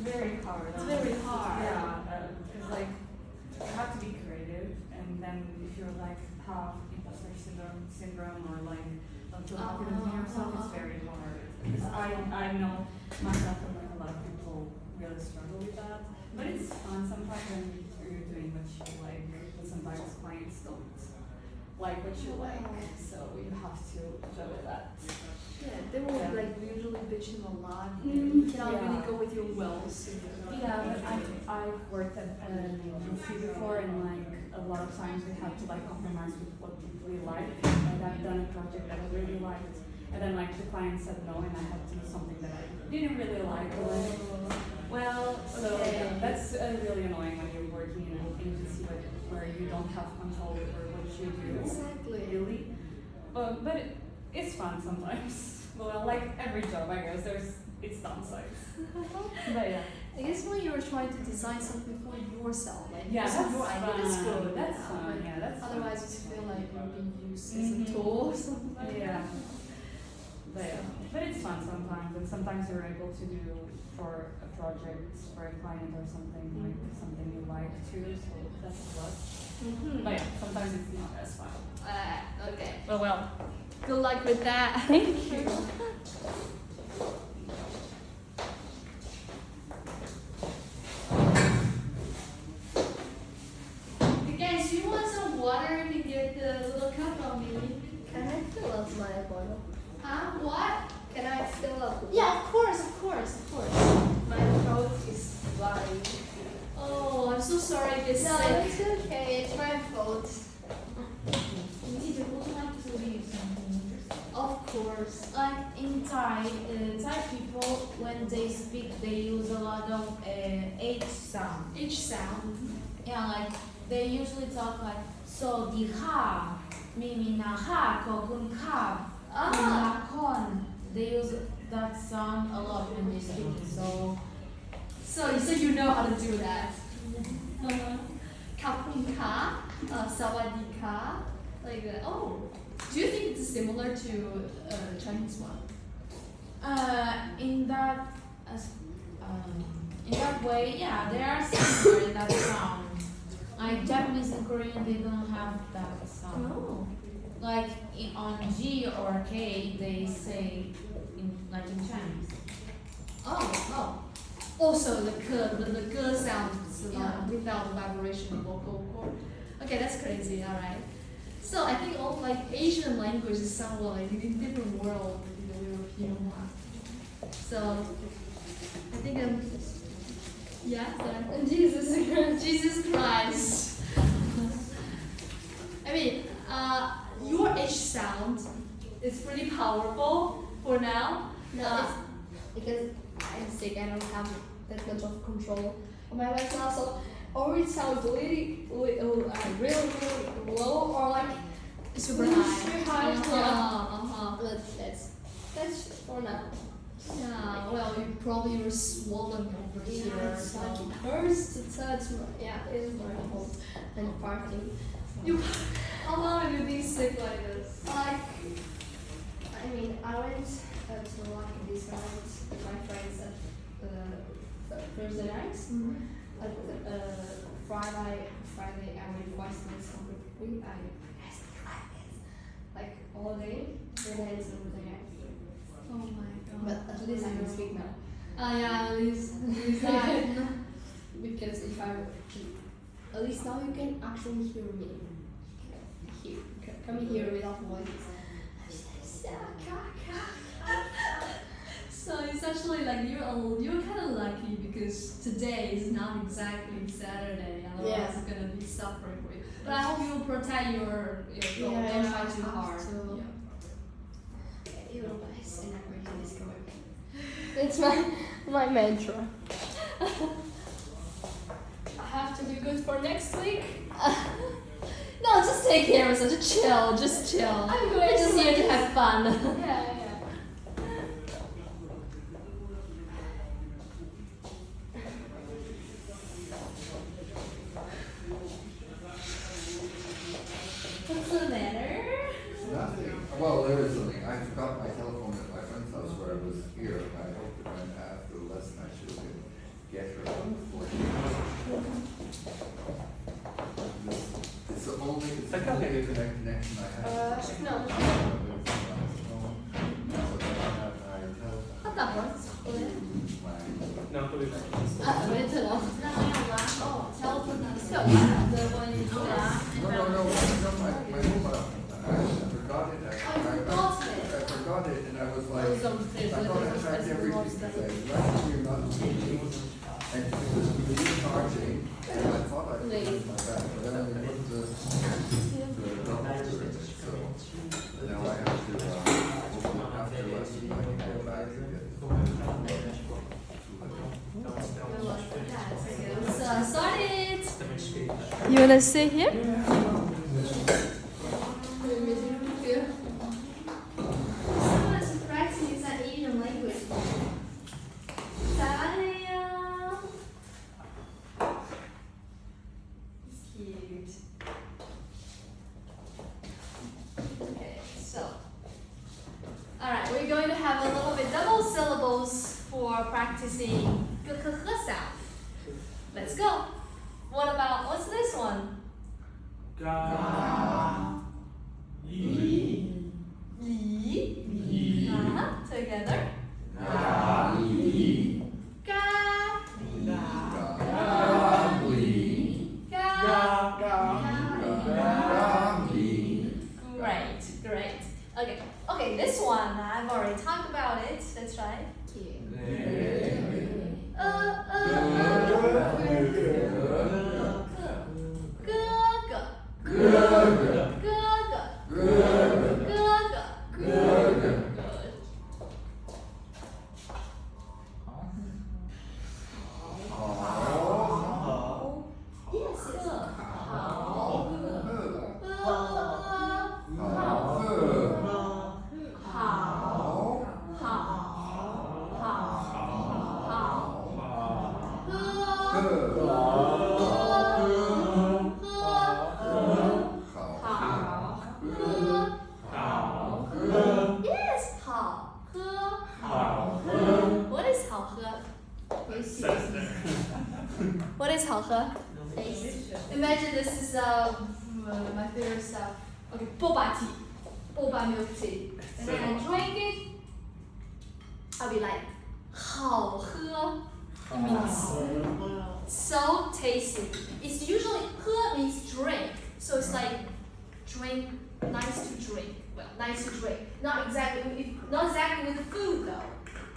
very hard. It's very hard. Yeah, because like you have to be creative, and then if you're like have imposter syndrome or like don't feel confident in yourself, it's very hard. Because I know myself and like a lot of people really struggle with that. But it's fun sometimes when you're doing what you like, but sometimes clients don't like what you like, so you have to juggle that. Yeah, they will Yeah. like usually bitching a lot. Mm, You cannot yeah. really go with your wells. Yeah, but I've worked at an agency before, and like a lot of times we have to like compromise with what we like. And I've done a project that I really liked, and then like the client said no, and I had to do something that I didn't really like. Or like, well, so Okay. that's really annoying when you're working in an agency where you don't have control over what you do. Exactly. Really, but it's fun sometimes. Well, like every job, I guess there's its downsides. But yeah. I guess when you're trying to design something for yourself, like Yeah, use that's your idea, fun. that's good. That's yeah, fun. but Yeah, that's fun. Otherwise, you feel like you're being used as Mhm. a tool or something like Yeah. that. But it's fun sometimes, and sometimes you're able to do for a project for a client or something like something you like too. So that's a plus. Mm-hmm. But yeah, sometimes it's not as fun. Okay. Well. Good luck with that. Thank you. You guys, you want some water? You can get the little cup on me. Can I fill up my bottle? Huh? What? Can I fill up the Yeah, of course, of course, of course. My throat is dry. Oh, I'm so sorry I get No, sick. it's okay. It's my fault. Of course. Like in Thai, Thai people when they speak they use a lot of H sound. Each sound. Yeah, like they usually talk like so di ka, mimi na ha, kokun ka, Ah. kon. They use that sound a lot when they speak. So So you know how to do that. Kapun ka, sawadee ka, like that. Oh, do you think it's similar to Chinese one? in that in that way, yeah, they are similar in that sound. Like Japanese and Korean, they don't have that sound. Oh. Like on G or K, they say like in Chinese. Oh. Also the ge sound Yeah. without the vibration of vocal cord. Okay, that's crazy. All right. So I think all like Asian languages sound like in different world in the European one. So I think yeah. So, Jesus Christ. I mean, your H sound is pretty powerful for now. No, it's because I'm sick. I don't have that much of control on my voice now. So, or it sounds really low, or like Super high. super high. Uh-huh. But that's for now. Yeah, well, you probably were swollen over here. It's like it hurts to touch. Yeah, it's my fault. And farting. You, how long have you been sick like this? Like, I mean, I went to like this night with my friends at Thursday nights. But Friday I went twice this week. I like all day, and then something after. Oh my god. But at least I can speak now. Yeah, at least that. Because if I at least now you can actually hear me. Come here without voice. So it's actually like you're kind of lucky because today is not exactly Saturday. Otherwise, Yeah. it's gonna be suffering for you. But I hope you protect your throat. Yeah, Don't yeah, try I too have hard. to. Yeah. Even voice and I'm ready to discover. It's my mantra. I have to be good for next week. No, just take care of it. Just chill. Just chill. I'm going We're just to here to have fun. Yeah. What's the matter? Nothing. Well, there is something. I forgot my telephone at my friend's house where I was here. I hope that when after the lesson I should get her before she It's the only internet connection I have. No. So I have my telephone. 干活回来。 No, put it back. 啊，没这了。那没有啦。哦，小子呢？小子呢？对，我也有啦。 No, my homework. I forgot it. I forgot it, and I was like, I thought I tracked everything today. Last year not teaching, and it was recharging, and I thought I put it my back, but then I put the double to it, so now I have to, after lesson, I can go back and get. So started. You wanna sit here? Someone's practicing an Asian language. 잘하네요. Cute. Okay, so. Alright, we're going to have a little bit double syllables for practicing sound. Let's go. What about, what's this one? Ga. Yi. Li. Together. Ga. Ga. Great. Okay, this one, I've already talked about it. Let's try. Yes, 好喝. What is 好喝? Says there. What is 好喝? Imagine this is my favorite stuff. Okay, boba tea, boba milk tea. And then I drink it. I'll be like, 好喝. It means so tasty. It's usually 喝 means drink, so it's like drink, nice to drink. Well, nice to drink. Not exactly with the food though.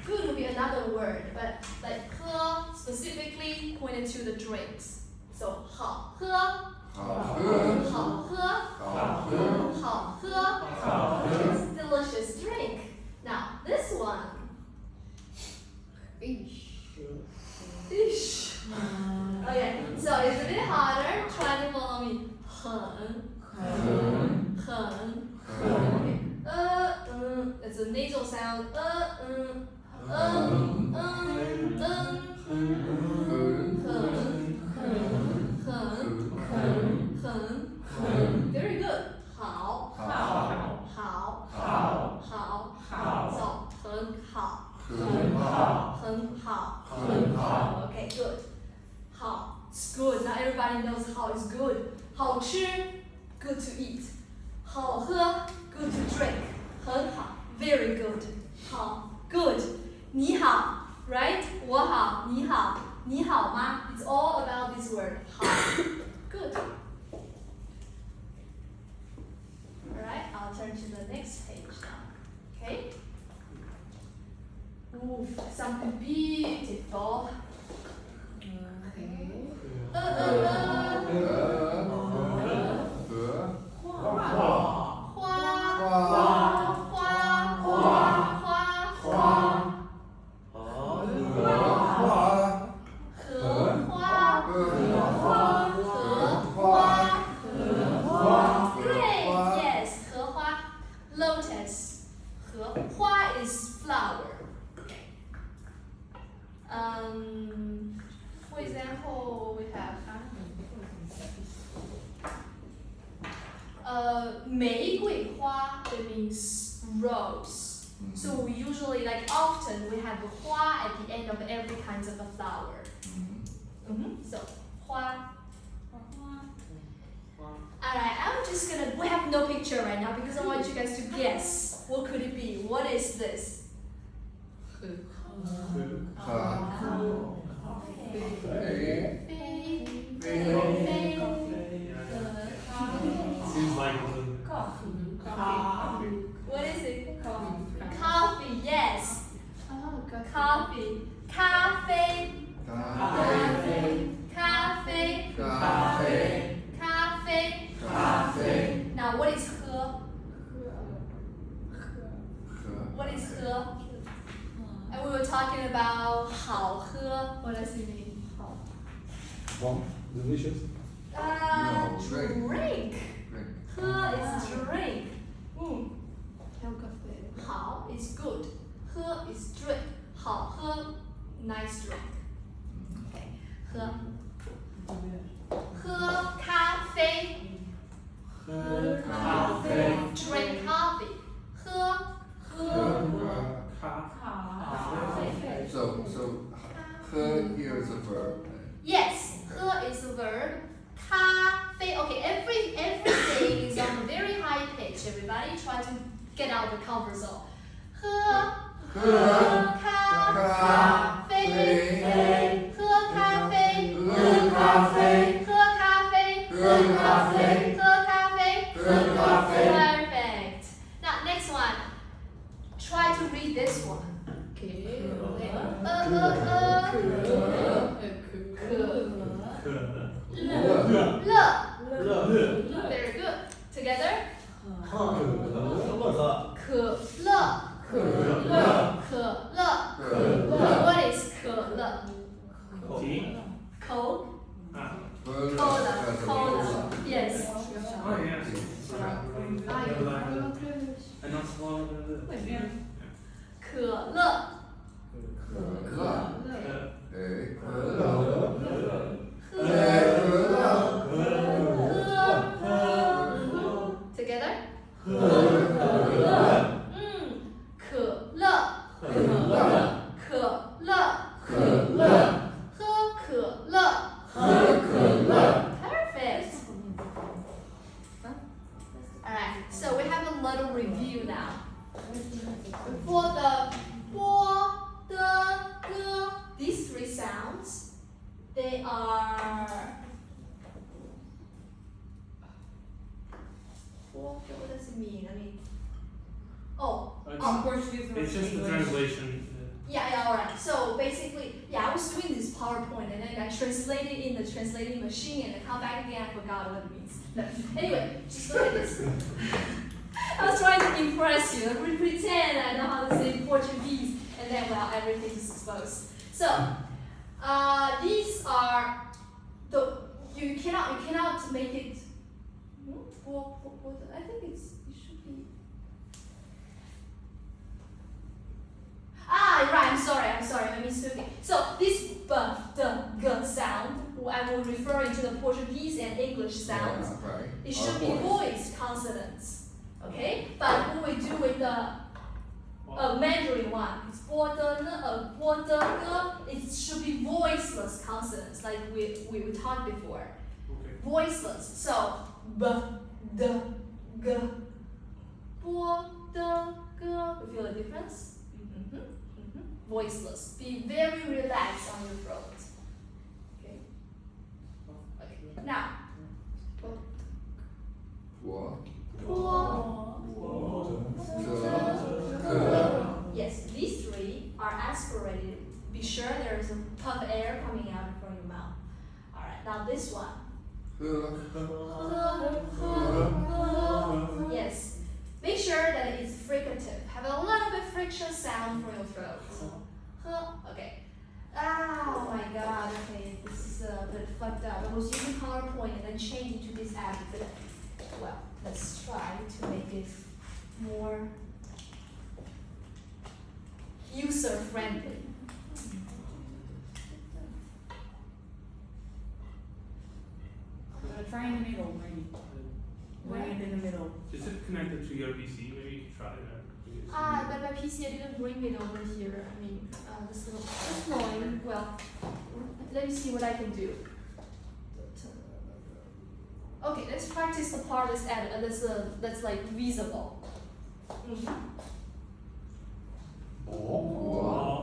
Food would be another word, but like 喝 specifically pointed to the drinks. So 好喝. 好喝. It's a delicious drink. Now this one. Fish. Okay, so it's a bit harder. Try to follow me. 很. Okay. It's a nasal sound. Very good. 好. So 很好. Okay, good. 好 is good. Not everybody knows how is good. 好吃 good to eat. 好喝 good to drink. 很好 very good. 好 good. 你好 right? 我好你好你好吗 It's all about this word. 好 good. Alright, I'll turn to the next page now. Okay? Ooh, something beautiful. Great, yes, 荷花 lotus. 花 is flower. For example, we have 玫瑰花 it means rose. So we usually, like often, we have 花 at the end of every kind of a flower. So 花. Alright, I'm just gonna, we have no picture right now because I want you guys to guess. What could it be? What is this? Seems like it's What is it? Coffee, yes. Oh, coffee. Coffee. Cafe. Cafe, Cafe. cafe, Cafe. cafe. Now what is 喝? What is 喝? And we were talking about 好喝. What does it mean? 好. Bon, delicious. No, drink. Drink. Drink. 喝 is drink. Have coffee. 好 is good. 喝 is drink. 好喝 nice drink. Okay. 喝. 喝咖啡. Drink coffee. 喝. So, he here is a verb. Yes, 喝 is a verb. 咖啡. Okay, everything is on a very high pitch. Everybody try to get out of the comfort zone. 喝. 咖啡. 喝咖啡. 喝咖啡. 喝咖啡. 喝咖啡. 喝咖啡. 喝咖啡. Perfect. Now next one. Try to read this one. Very good. Together. 可乐. What is 可乐? tea. Coke. Ah. Cola. Yes. Oh yes. And not smaller than this. 可乐. Together. 可乐. 喝可乐. Perfect. Alright, so we have a little review now. For the 波的歌, these three sounds, they are. What does it mean? In Portuguese, It's just the translation. Yeah, alright. So basically, I was doing this PowerPoint and then I translated in the translating machine and I come back again, I forgot what it means. But anyway, just look at this. I was trying to impress you. I pretend I know how to say Portuguese and then, well, everything is exposed. So, these are you cannot make it. I think it should be. Right, I'm sorry, I misspoke. So this b, d, g sound, I will refer to the Portuguese and English sounds. Right. It should be voiced consonants, okay? But what we do with the Mandarin one, it's 波的歌, it should be voiceless consonants, like we talked before. Okay. Voiceless. So b, d, g, 波的歌. You feel the difference? Voiceless. Be very relaxed on your throat. Okay. Okay. Now. 我 Yes, these three are aspirated. Be sure there is a puff of air coming out from your mouth. Alright, now this one. Yes. Make sure that it is fricative. Have a little bit friction sound for your throat. Okay. Oh my god, okay, this is a bit fucked up. I was using PowerPoint and then changed it to this app, but well, let's try to make it more user friendly. Try in the middle, maybe. Bring it in the middle. Is it connected to your PC? Maybe you could try that. But my PC, I didn't bring it over here. I mean, this is annoying. Well, let me see what I can do. Okay, let's practice the part that's like visible. Oh.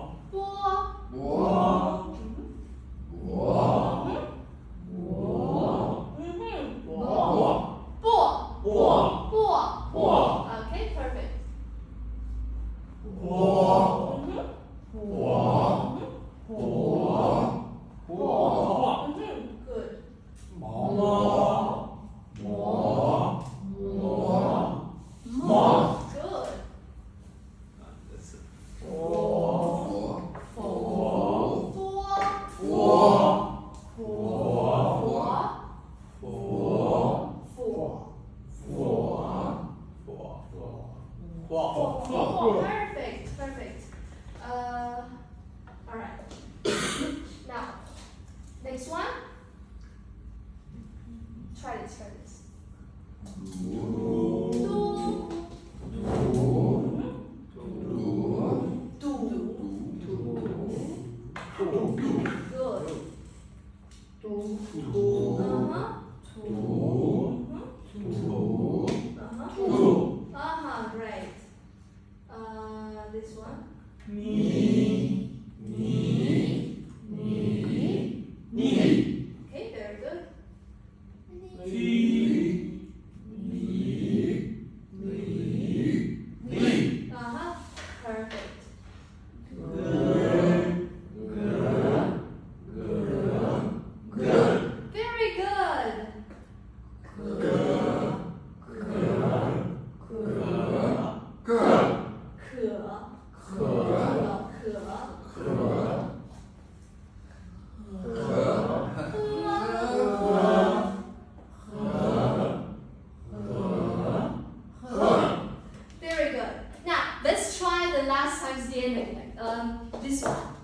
this one.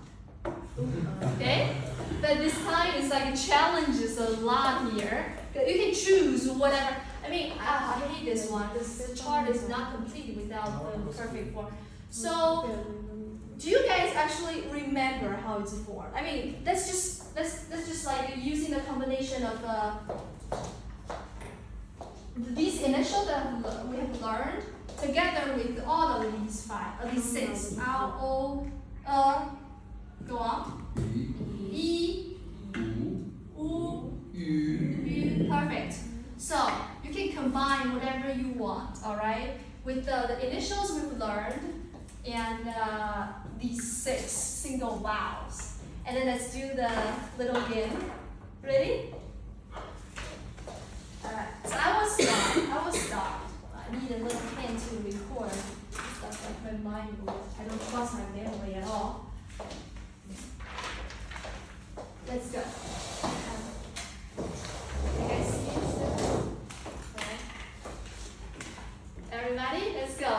Okay? But this time it's like challenges a lot here. You can choose whatever. I mean, I hate this one. This chart is not complete without the perfect form. So, do you guys actually remember how it's formed? I mean, that's just like using the combination of these initials that we have learned together with all of these six. R, O, go on. E, U, U. Perfect. So you can combine whatever you want, all right, with the initials we've learned and these 6 single vowels. And then let's do the little game. Ready? All right. So I will start. I need a little pen to record stuff like my mind. I don't trust my memory at all. Let's go. You guys see it still? Right. Everybody, let's go.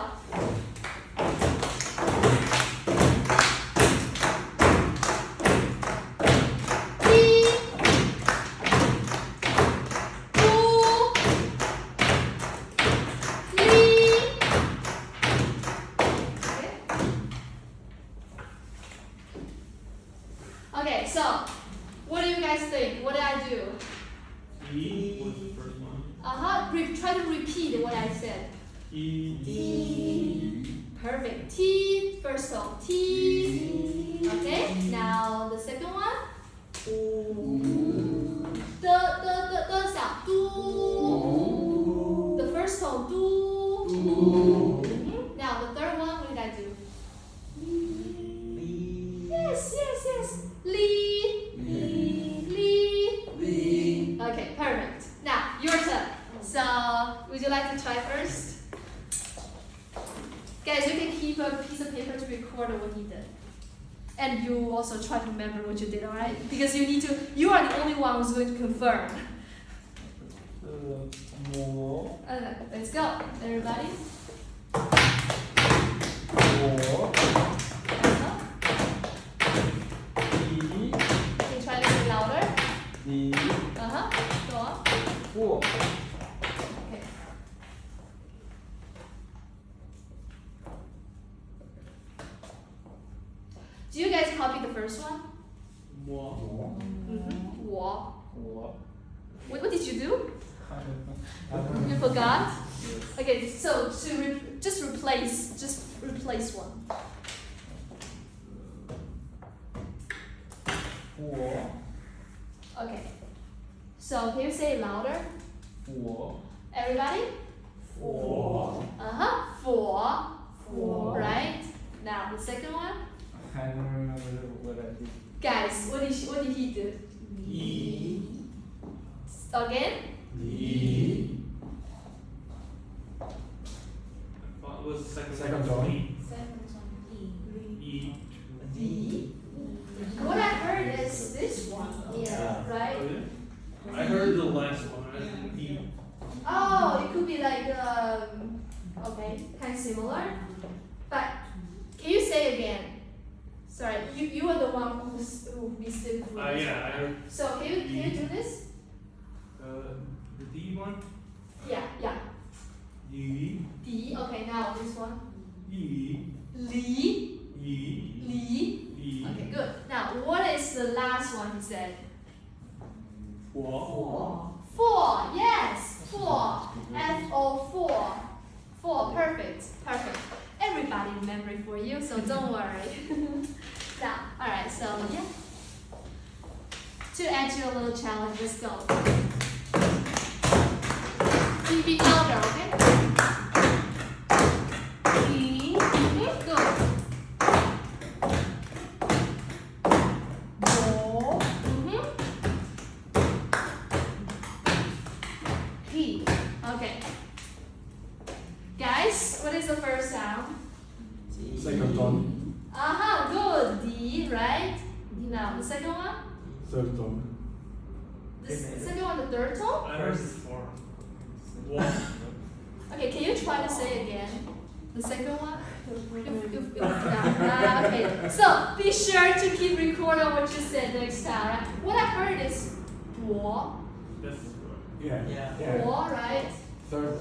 Okay, so what do you guys think? What did I do? E was the first one. Try to repeat what I said. E. T. Perfect. T. First tone. T. Okay. Now the second one. The sound. Do. The first tone. Do. Now the third one. What did I do? Yes. Li. Okay, perfect. Now, your turn. So, would you like to try first? Guys, you can keep a piece of paper to record what you did. And you also try to remember what you did, alright? Because you are the only one who's going to confirm. Let's go, everybody. Can you try to say louder? Go on. Okay. Do you guys copy the first one? Moi. Wo. What did you do? You forgot? Okay, so just replace one. Okay. So can you say it louder? Everybody? For. Right? Now the second one. I don't remember what I did. Guys, what did he do? E. Again? E. What was the second tone. E. D. What I heard is this one. Yeah. Right? I heard the last one. I heard E. Oh, it could be like okay, kind of similar. But can you say again? Sorry, you are the one who missed it. Yeah, I heard So can you do this? the D one. Yeah. E. D. Okay, now this one. E. Li. E. Li. E. Okay, good. Now, what is the last one he said? Four. 4. Yes, 4. F-O 4. Perfect. Everybody remember it for you, so don't worry. Now, alright, so yeah. To add you a little challenge, let's go. Be louder, okay? Good. P. Okay. Guys, what is the first sound? Second tone. Good. D, right? Now, the second one? Third tone. The second one, the third tone? I heard 4. One. Okay, can you try to say again? The second one? Okay. So be sure to keep recording what you said next time, right? What I heard is 博, That's Yeah. Yeah. Bo, right? Third.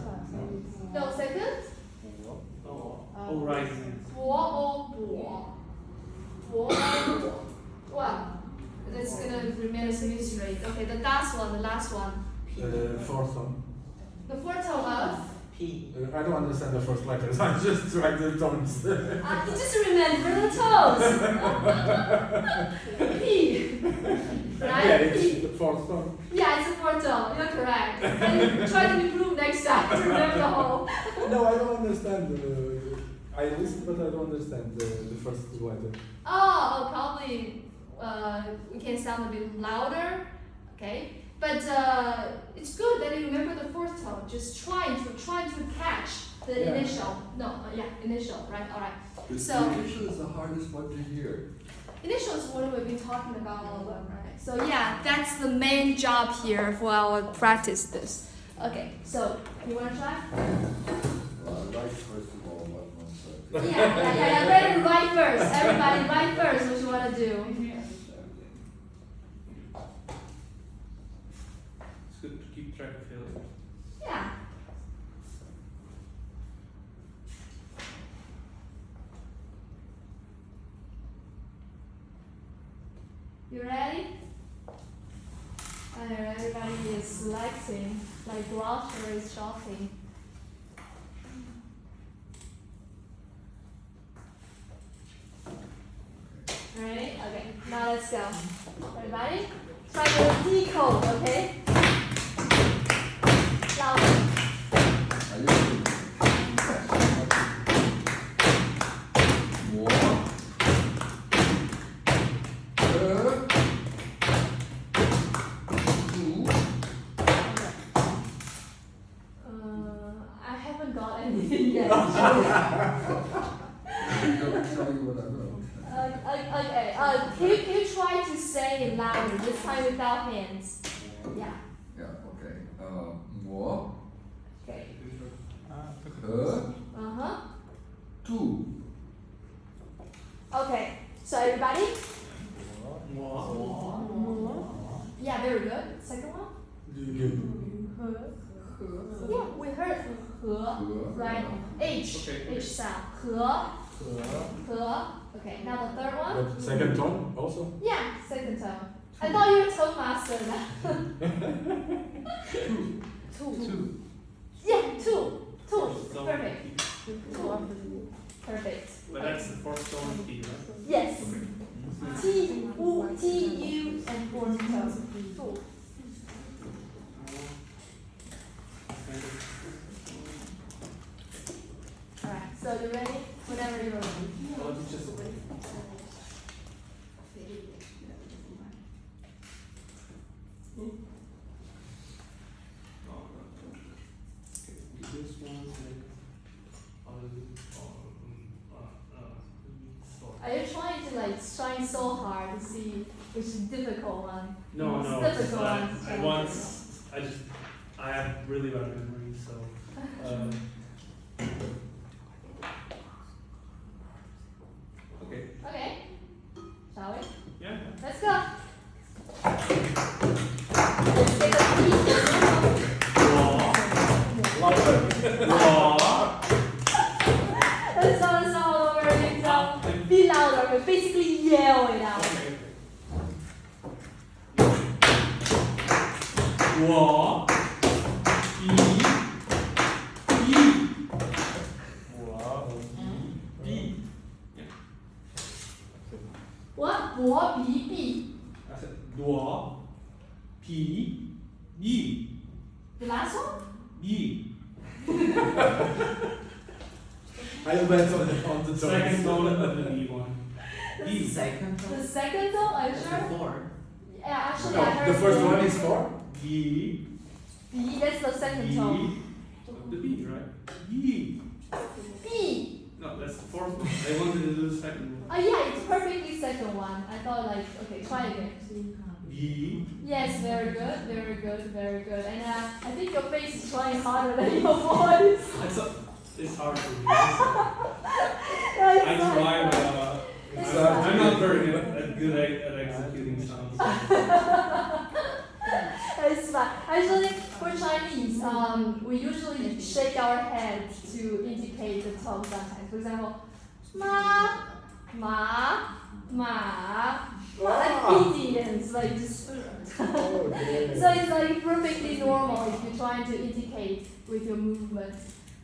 No, second? oh, rising. 博 or 博? 博 or 博? Well, that's gonna remain as a mystery. Okay, the last one. Fourth one. The fourth tone of? P. I don't understand the first letters. I'm just trying the tones. You just remember the tones. P. Right? Yeah, P. it's the fourth tone. Yeah, it's a fourth tone. You're correct. And try to improve next time to remember the whole. No, I don't understand. I listen, but I don't understand the first letter. Oh, probably we can sound a bit louder. Okay. But it's good that you remember the fourth tone. Just try to catch the Yeah. initial. No, initial, right? All right. The So- initial is the hardest one to hear. Initial is what we've been talking about all along, right? So yeah, that's the main job here for our practice this. Okay, so you wanna try? Right first of all, what one second. Yeah. Better write first. Everybody write first what you wanna do. It's good to keep track of failures. Yeah. You ready? Everybody is selecting, like grocery shopping. Alright, okay, now let's go. Everybody, try to decode, okay? Louder. Are you ready? More. Two. I haven't got anything yet. Don't tell you what I wrote. Okay, can you try to say it louder, this time without hands? Yeah, Yeah, okay. More. okay. Uh, two. Okay, so everybody? More. Yeah, very good. Second one? Yeah, we heard 和, right? H, Okay. H sound. 和, 和. Okay, now the third one? But second tone also. Yeah, second tone. I thought you were tone master now. Two. Yeah, two. Fourth tone Perfect. key. Perfect. But that's the fourth tone key, right? Yes. T, U, and fourth tone. Two. Alright, so you ready? Whenever you're ready. Well, it's just this one, Are you trying to like shine so hard to see which is difficult one? No, Most no. difficult one. I have really bad memory, so. Okay. Okay. Shall we? Yeah. Let's go. Let's take a peek. Let's all over again. So be louder, but basically yell it out. What? 博比比. The last one? I bet on the tones. Second tone of the B one. The second The one. second tone? Are you That's sure? the four. Yeah, actually I No, heard the first B. one is four. B. B, that's the second tone. The B, right? B. B. No, that's the fourth one. I wanted to do the second one. Oh yeah, it's perfectly second one. I thought like, okay, try again. B. Yes, very good, very good, very good. And I think your face is trying harder than your voice. it's hard for me. I try, but I'm not very good at executing sounds. It's fine. Actually, for Chinese, we usually shake our head to indicate the tone sometimes. For example, ma, ma, ma. Like Indians, like just. Okay. So it's like perfectly normal if you're trying to indicate with your movement.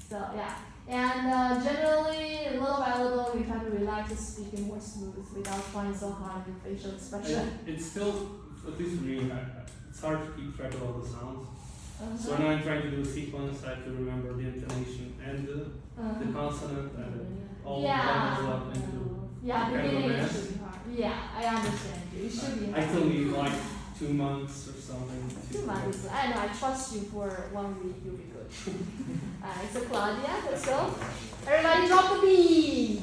So yeah. And generally, little by little, we try to relax and speak more smooth without trying so hard with facial expression. And it's still, at least for me, it's hard to keep track of all the sounds. So when I'm trying to do a sequence, I have to remember the intonation and the consonant and all the levels up into. Yeah, kind of a beginning mess. should be hard. Yeah, I understand you. It should be I hard. still need like 2 months or something. 2 months. I know, I trust you for 1 week, you'll be good. So Claudia, let's go. Everybody drop the beat.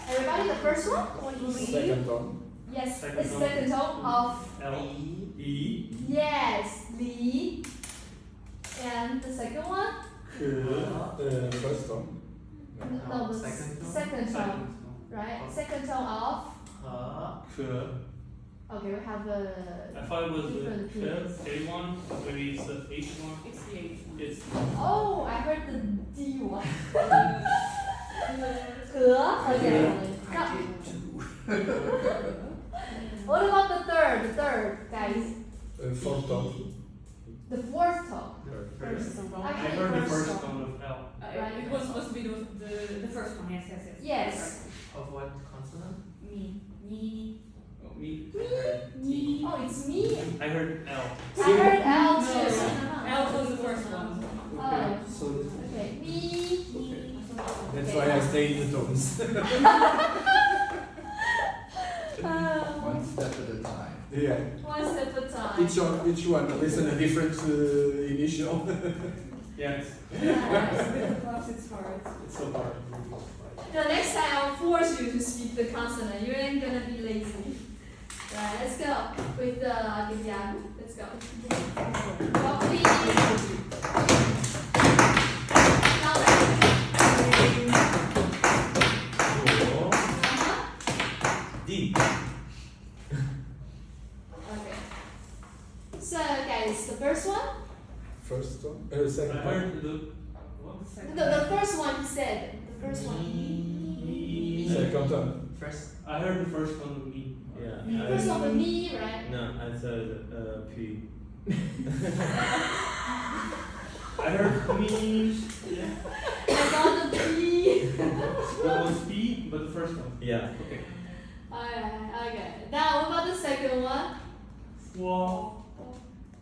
Everybody, the first one? Second tone. Yes, Second the tone. second tone of L, E, yes, Li. And the second one? First tone. No, the second tone, right? Second tone of. K. Okay, we have a. I thought it was the Different K, keys. A one, maybe it's the H one. It's the H one. It's Oh, I heard the D one. Okay. What about the third? The third, guys. Fourth tone. The fourth tone. First tone. I heard the first tone of L. It was supposed to be the first one, yes, yes, yes. Yes. Of what consonant? Me. Me. Oh, me. Me. Oh, it's me. I heard L. I heard L No, too. L was the first one. Oh, So okay. Me. that's why I stay in the tones. One step at a time. Yeah. One step at a time. Each one listen a different initial. Yeah, Yes. Plus it's hard. it's so hard. No, next time I'll force you to speak the consonant. You ain't gonna be lazy. Right, let's go with the Vivian. Let's go. Copy. D. Okay. So guys, the first one? First tone. I Second tone. heard the what? The first one he said. The first one. Me. Second tone. First. I heard the first one with me. Yeah. The first one with me, right? No, I said P. I heard me. I got the B. What was P? But the first one. Yeah. Okay. Alright, okay. Now what about the second one? Fwa.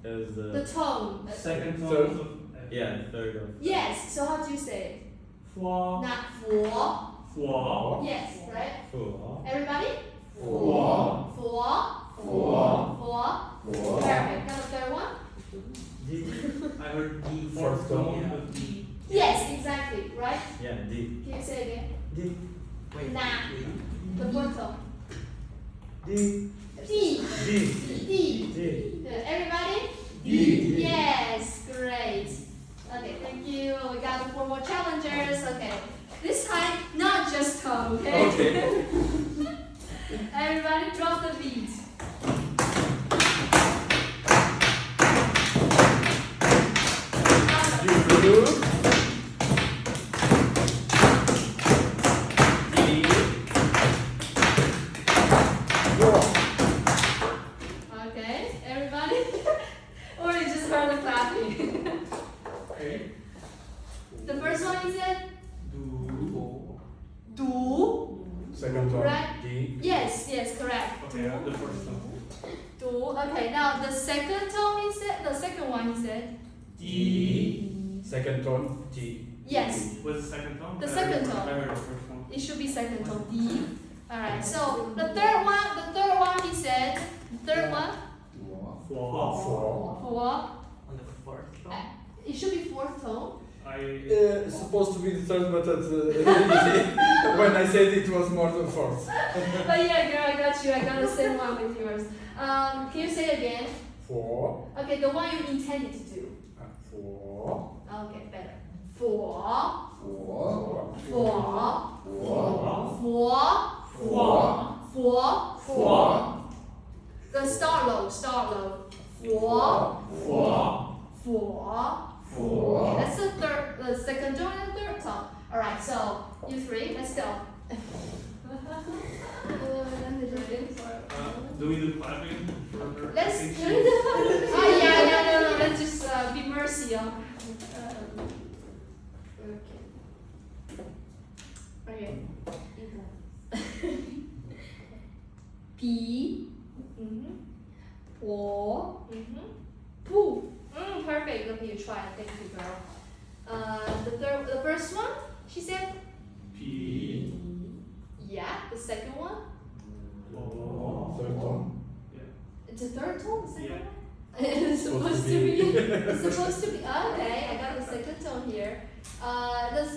As The tone. Second tone Third. of yeah, third of. Yes, so how do you say it? Fwa. Not for. Fwa. Yes, right? Four. Everybody? Fwa. For. Perfect. Now the third one? D. I heard the Fourth fourth tone. tone of D. Yes, exactly, right? Yeah, D. Can you say it again? D. Wait. Nah. The fourth tone. D. D. D. D. D. Good. Everybody? D. Yes, great. Okay, thank you. We got 4 more challengers. Okay. This time, not just tone, okay? Okay. Everybody drop the beat. Okay, everybody? Or you just heard the clapping? Okay. The first one is it? Do. Do. Second tone. Right. D. Yes, yes, correct. Okay, I heard the first tone. Do. Okay, now the second tone is it? The second one is it? D. Second tone. D. Yes, Was the second tone? The I heard second the first- tone. I heard the first one. it should be second tone D. Alright, so the third one he said, the third one, Fwa. Four. for, On the fourth tone. it should be fourth tone. Supposed to be the third, but when I said it was more the fourth. But yeah, girl, I got you. I got the same one with yours. Can you say it again? 4. Okay, the one you intended to do. 4. Okay, better. 4, 4, 4, 4, 4, 4. The start low, start low. 4, 4. Okay, that's the second tone and the third tone. Alright, so you three, let's go. Do we do clapping for her? Let's I think do she- it. Oh yeah, no. Let's just be mercy on. Okay. P. Po. Poo. Perfect. Let me try. Thank you, girl. The first one, she said. P. Yeah. The second one. Third tone. It's a third tone. The second Yeah. one. It's supposed to be. It's supposed to be. Okay, I got the second tone here. This.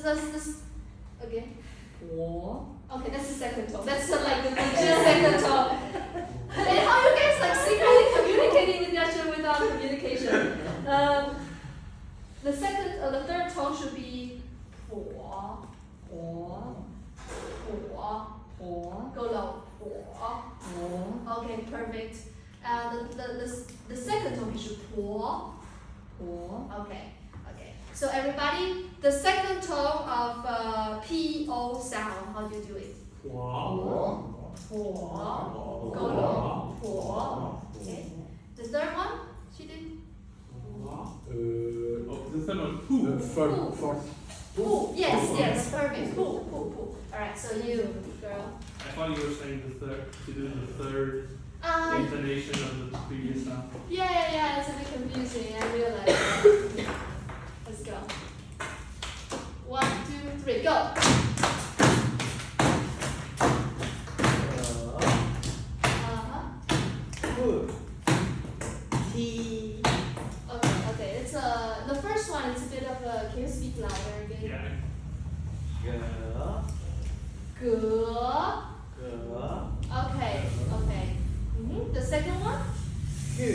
Okay. Okay, that's the second tone. That's like the legit second tone. And how you guys like secretly communicating with each other without communication? The third tone should be 4. Go low. 4. Okay, perfect. The second tone should 4. Okay. So everybody, the second tone of P-O sound, how do you do it? 4. 4. Go low. 4. Okay. The third one, she did. Oh, the third one. Who? Fourth. Poo. Yes, perfect. Poo. Alright, so you, girl. I thought you were saying the third to do the third intonation of the previous sound. Yeah, it's a bit confusing, I realize. Let's go. 1, 2, 3, go. Good. T. Okay. It's the first one. It's a bit of a. Can you speak louder again? Yeah. G. Good. G. Okay. The second one. Q.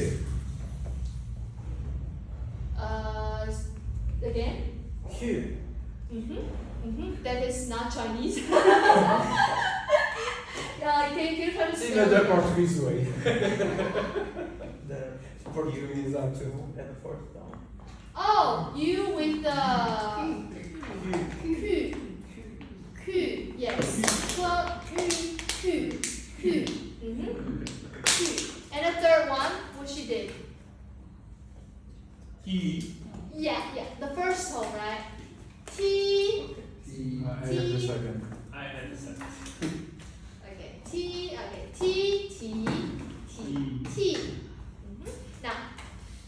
Again. Q. That is not Chinese. Can you try to In spell the it? Portuguese way. The Portuguese accent. and the fourth down. Oh, you with the Q. Q. Yes. Q. Q. And the third one, what she did? He. Yeah. The first tone, right? T. T, I have the second. I had the second. Okay. T. Okay. T. Now,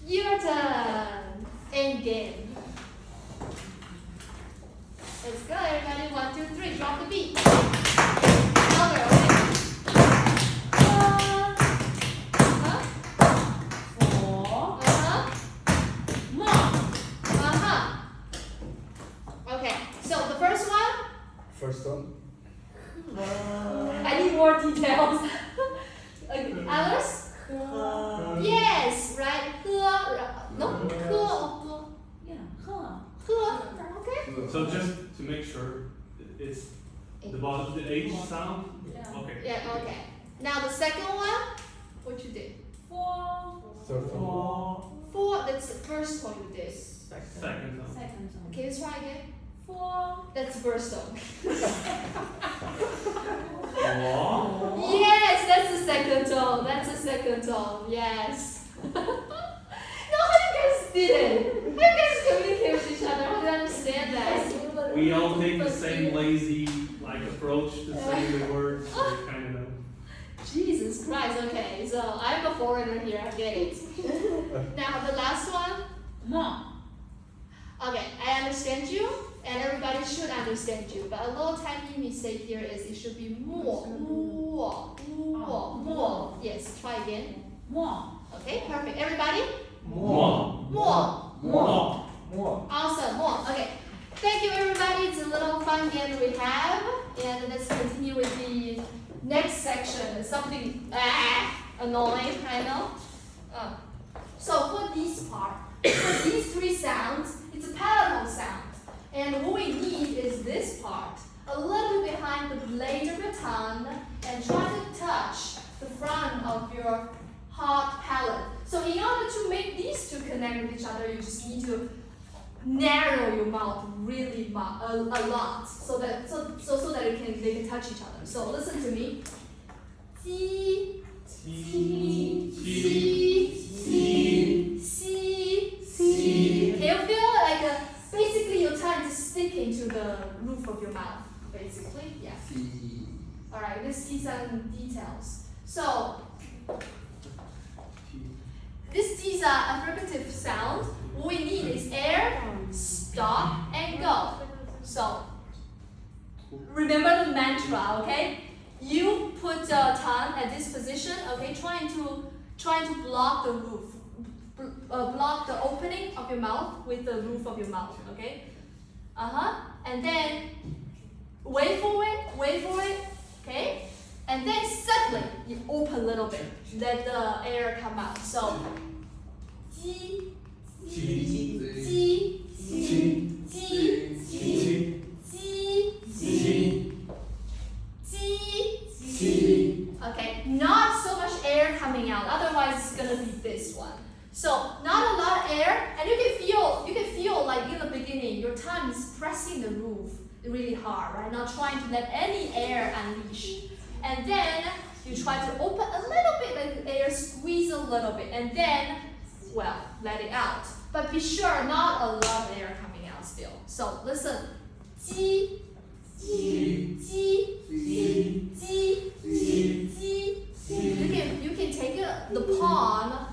your turn. End game. Let's go, everybody. 1, 2, 3. Drop the beat. Louder, okay? 4. Okay, so the first one, First tone. I need more details. Okay, Alice? Yes, right? No? Okay? So just to make sure, it's the bottom, the H sound. Okay. Yeah, okay. Now the second one, what you did? Third tone. 4, that's the first tone you did. Second sound. Okay, let's try again. 4. That's the first tone. Yes, that's the second tone. That's the second tone. Yes. No, how you guys did it? How you guys communicate with each other? How do you understand that? We all take the same lazy approach to saying the words. So we kind of know. Jesus Christ. Okay, so I'm a foreigner here. I get it. Now the last one. Okay, I understand you, and everybody should understand you. But a little tiny mistake here is it should be more. Yes, try again. Okay, perfect. Everybody? More. More. More. Awesome. More. Okay. Next section is something annoying, kind of. So for this part, for these three sounds, it's a palatal sound. And what we need is this part, a little bit behind the blade of your tongue, and try to touch the front of your hard palate. So in order to make these two connect with each other, you just need to narrow your mouth really a lot, so that they can touch each other. So listen to me. T, T, T, T, C, C. Can you feel like basically your tongue is sticking to the roof of your mouth? Basically, yeah. All right. Let's see some details. So these are affirmative sounds. What we need is air, stop, and go. So remember the mantra, okay? You put your tongue at this position, okay? Trying to block the roof, block the opening of your mouth with the roof of your mouth, okay? And then wait for it, okay? And then suddenly you open a little bit, let the air come out. So G, G, G, G, G, G, G, G. Okay, not so much air coming out. Otherwise, it's gonna be this one. So not a lot of air, and you can feel like in the beginning your tongue is pressing the roof really hard, right? Not trying to let any air unleash. And then you try to open a little bit, let the air squeeze a little bit, and then, well, let it out. But be sure not a lot of air coming out still. So listen. G, G, G, G, G, G, G. You can take the palm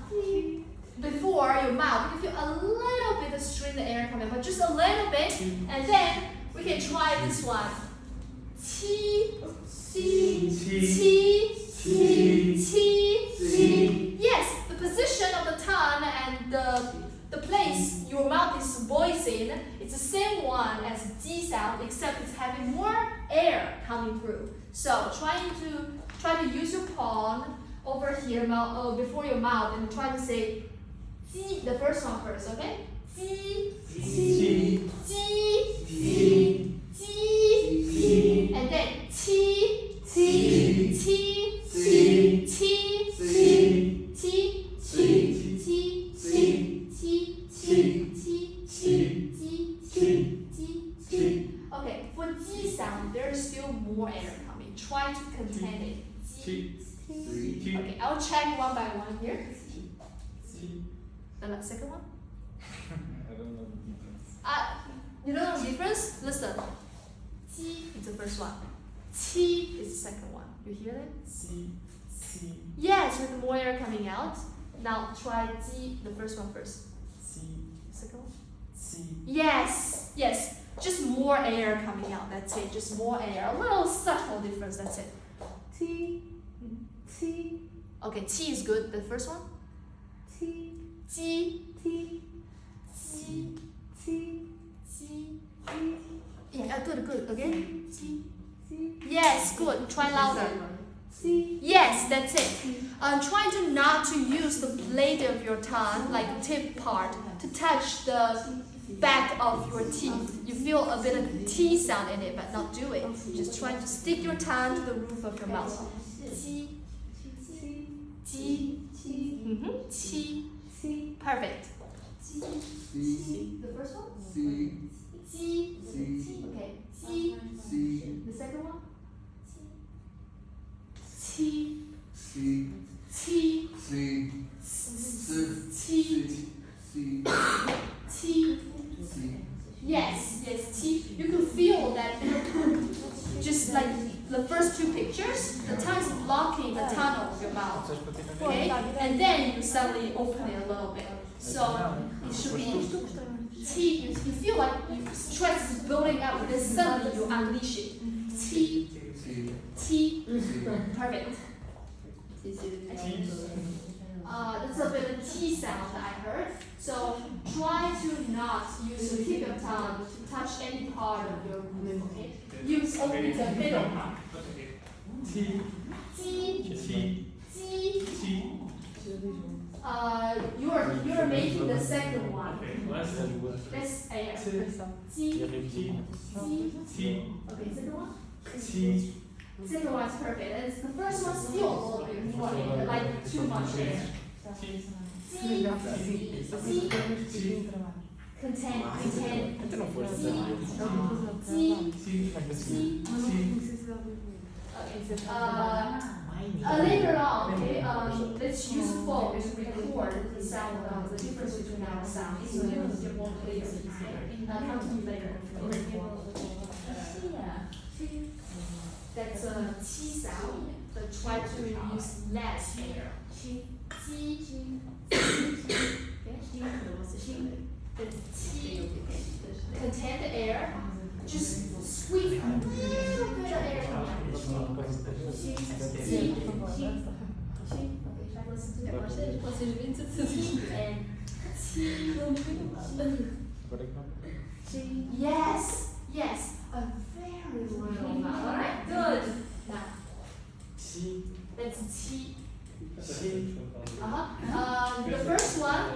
before your mouth. You can feel a little bit of string the air coming, but just a little bit, and then we can try this one. T, T, T, T, T, T. Yes, the position of the tongue and the place your mouth is voicing, it's the same one as D sound, except it's having more air coming through. So try to use your palm over here, before your mouth, and try to say T, the first one first, okay? T, T, T, T, T, and then T, T, T, T, T, T, T, T, T, T. Okay, for G sound, there is still more air coming. Try to contain it. G. Okay, I'll check one by one here. The second one? I don't know the difference. You don't know the difference? Listen. T is the first one. T is the second one. You hear that? C, C, Yes, with more air coming out. Now try G, the first one first. C, Second one? C. Yes, yes. Just more air coming out. That's it. Just more air. A little subtle difference. That's it. T, T. Okay, T is good. The first one? T, G, T, G, T, G, T. Yeah, good. Again. G, G. Yes, good. Try louder. C. Yes, that's it. Try to not to use the blade of your tongue, like the tip part, to touch the back of your teeth. You feel a bit of T sound in it, but not do it. Just try to stick your tongue to the roof of your mouth. T, T, T, T. Perfect. C, The first one? C, G. C, Okay. G. C, The second one? T. C, T. C, T. C, T. C. Yes, T. You can feel that just like the first two pictures, the tongue is blocking the tunnel of your mouth. Okay? And then you suddenly open it a little bit. So it should be T. You feel like stress is building up, and then suddenly you unleash it. T. T. Perfect. That's a bit of T sound that I heard. So try to not use the tip of tongue to touch any part of your roof, okay? Use only the middle part. T, You're making the second one. Okay, less Air. Okay, second one? Second one's perfect. And the first one still a little bit more air, like too much air. Content. Later on, okay, let's use phone to record the sound of the difference between our sounds. So you won't play it. Come to me later. That's a T sound, but try to use less air. It's T. Contain the air. Just squeeze a little bit of air out. Yes, a very little amount. Alright, good. Now, that's T. The first one,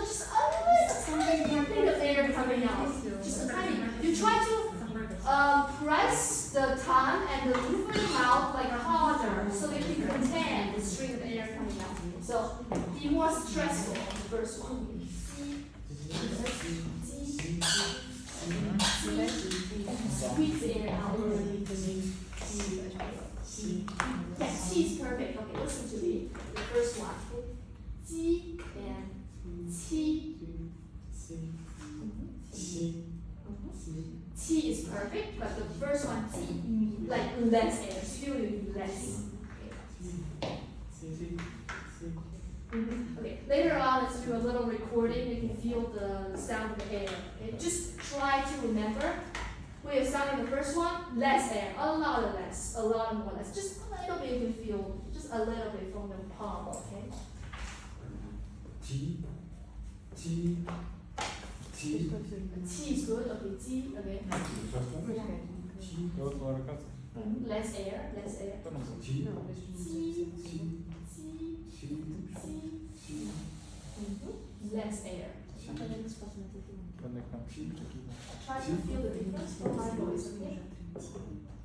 just a little bit of air coming out. Just a tiny. You try to press the tongue and the roof of your mouth like harder so that you can contain the stream of air coming out. So be more stressful on the first one. Squeeze the air out. Yes, T is perfect. Okay, listen to me. The first one. T and T. T is perfect, but the first one, T, like less air, still less. Okay, later on, let's do a little recording. You can feel the sound of the air. Okay? Just try to remember. We are sounding the first one, less air, a lot more less. Just a little bit, you can feel, just a little bit from the palm, okay? T. T is good, okay, T, okay. Less air. T. Less air. Try to feel the difference from my voice, okay?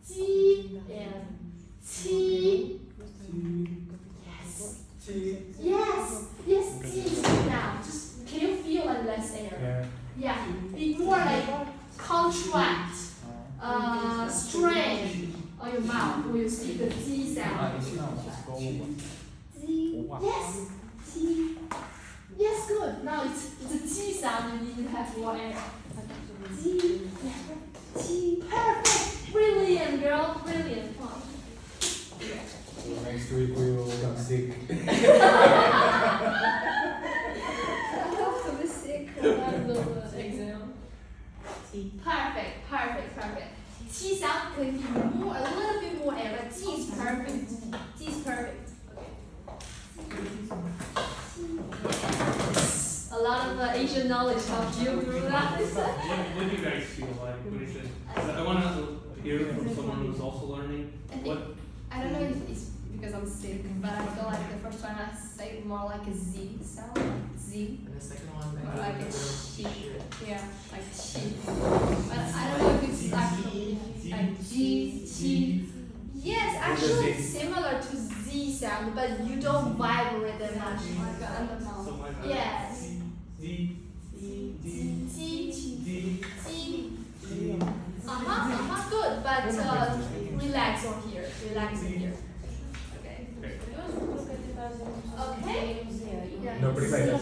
T and T. Yes, T is good now. Just can you feel like less air? Yeah, be more like contract, strain on your mouth when you speak the T sound. T. Yes, good. Now it's a T sound. You need to have more air. T. Perfect. Brilliant, girl. Brilliant. Come on. Next week we will come sick. I have to be sick for the exam. Perfect. T sound can be more, a little bit more air, but T is perfect. Okay. A lot of Asian knowledge helped you through that. What do you guys feel like when you said? I want to hear from someone who's also learning. What? I don't know if it's because I'm sick, but I feel like the first time I say more like a Z sound. Z. And the second one, Like a she. Yeah, like she. But I don't know if it's actually like G. Yes, actually it's similar to Z sound, but you don't vibrate that much. Like on the mouth. Yes. T. Good, but relax on here. Okay. Yeah. No primera.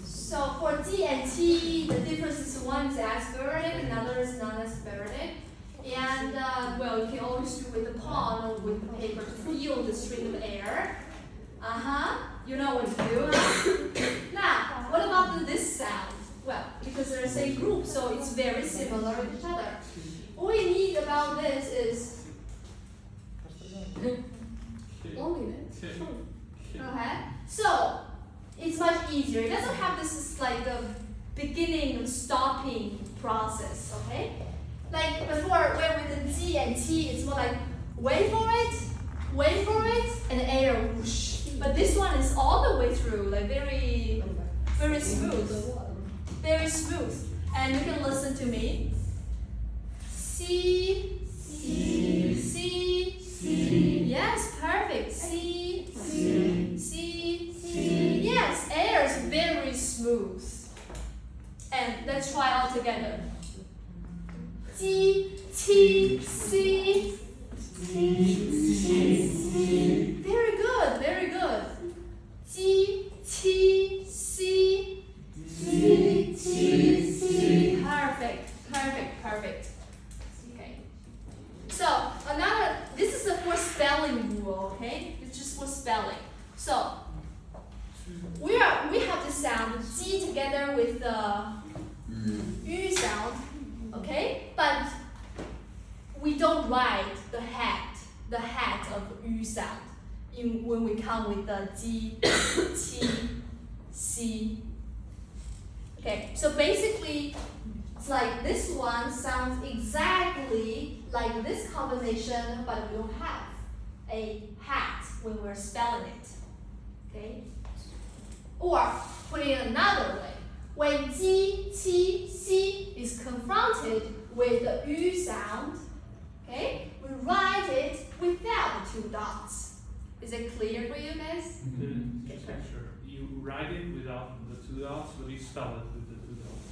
So for D and T, the difference is one is aspirated, another is non-aspirated. And well, you can always do with the palm or with the paper to feel the stream of air. You know what to do, huh? Now, what about this sound? Well, because they're the same group, so it's very similar to each other. All we need about this is only this. Okay? So it's much easier. It doesn't have this like the beginning and stopping C and T, it's more like wait for it, and air whoosh. But this one is all the way through, like very, very smooth. Very smooth. And you can listen to me. C, C, C, C. Yes, perfect. C, C, C, C. Yes, air is very smooth. And let's try all together. G, T, C. Very good, very good. G, T, C. C, T, C. Perfect, perfect, perfect. Okay. So another, this is for spelling rule, okay? It's just for spelling. So we have the sound G together with the U sound, okay? But we don't write the hat of U sound when we come with the G, T, C. Okay, so basically, it's like this one sounds exactly like this combination, but we don't have a hat when we're spelling it. Okay? Or put it another way, when G, T, C is confronted with the U sound, okay, we write it without the two dots. Is it clear for you guys? Just make sure. You write it without the two dots, but you spell it with the two dots.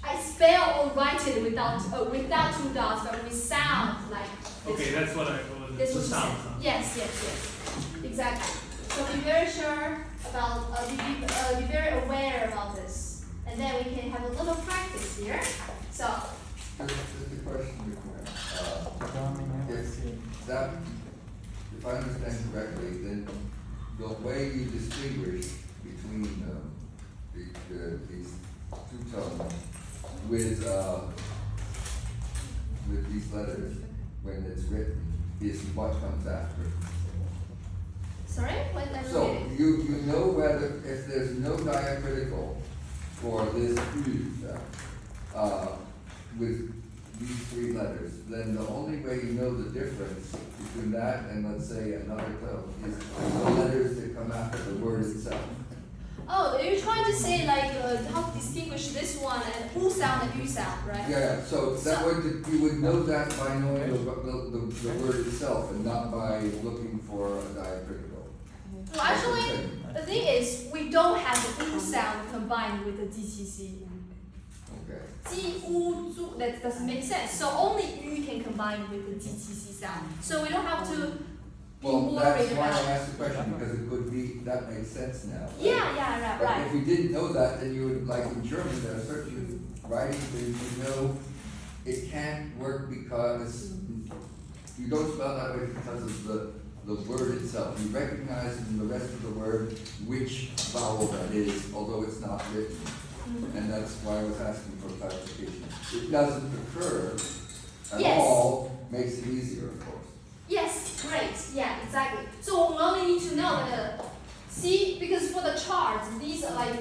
I spell or write it without two dots, but we sound like this. Okay, that's what I This the was sound. Yes, exactly. So be very sure about, be very aware about this, and then we can have a little practice here. So Just a question, if I understand correctly, then the way you distinguish between these two tones with these letters when it's written is what comes after. sorry, what letter So is it? you know whether if there's no diacritical for this U sound with these three letters, then the only way you know the difference between that and let's say another tone is the letters that come after the word itself. Oh, you're trying to say like how to distinguish this one and U sound and U sound, right? Yeah, so that would, you would know that by knowing the word itself and not by looking for a diacritical. Well, actually, the thing is, we don't have the U sound combined with the GTC. Okay. Ji, U, zu, that doesn't make sense. So only U can combine with the GTC sound. So we don't have to be Well, worried that's why I about. asked the question, because it could be, that makes sense now. Yeah, But right. if we didn't know that, then you would, like in German, there are certain writings that you know it can't work because you don't spell that way because of the word itself. You recognize in the rest of the word which vowel that is, although it's not written. And that's why I was asking for clarification. It doesn't occur at Yes. all, makes it easier, of course. Yes, great. Yeah, exactly. So we only need to know that see, because for the charts, these are like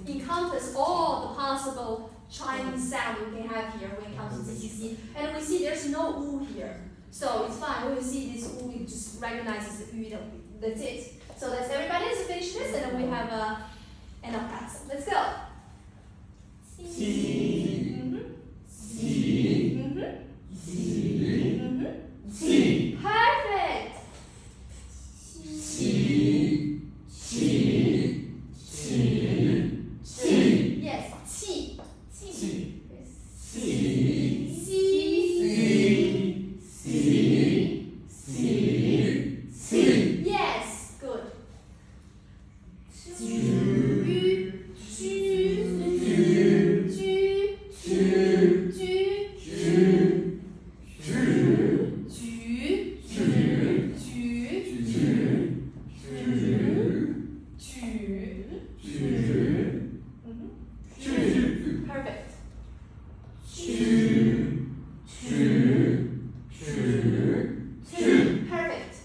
encompass all the possible Chinese sound we can have here when it comes to GCC. And we see there's no U here. So it's fine. When we see this U, it just recognizes the U. That's it. So that's everybody. Let's finish this, and then we have end of class. Let's go. C. C. C. Perfect. C. Yes. Qi. C. Yes. Good. Perfect. Perfect.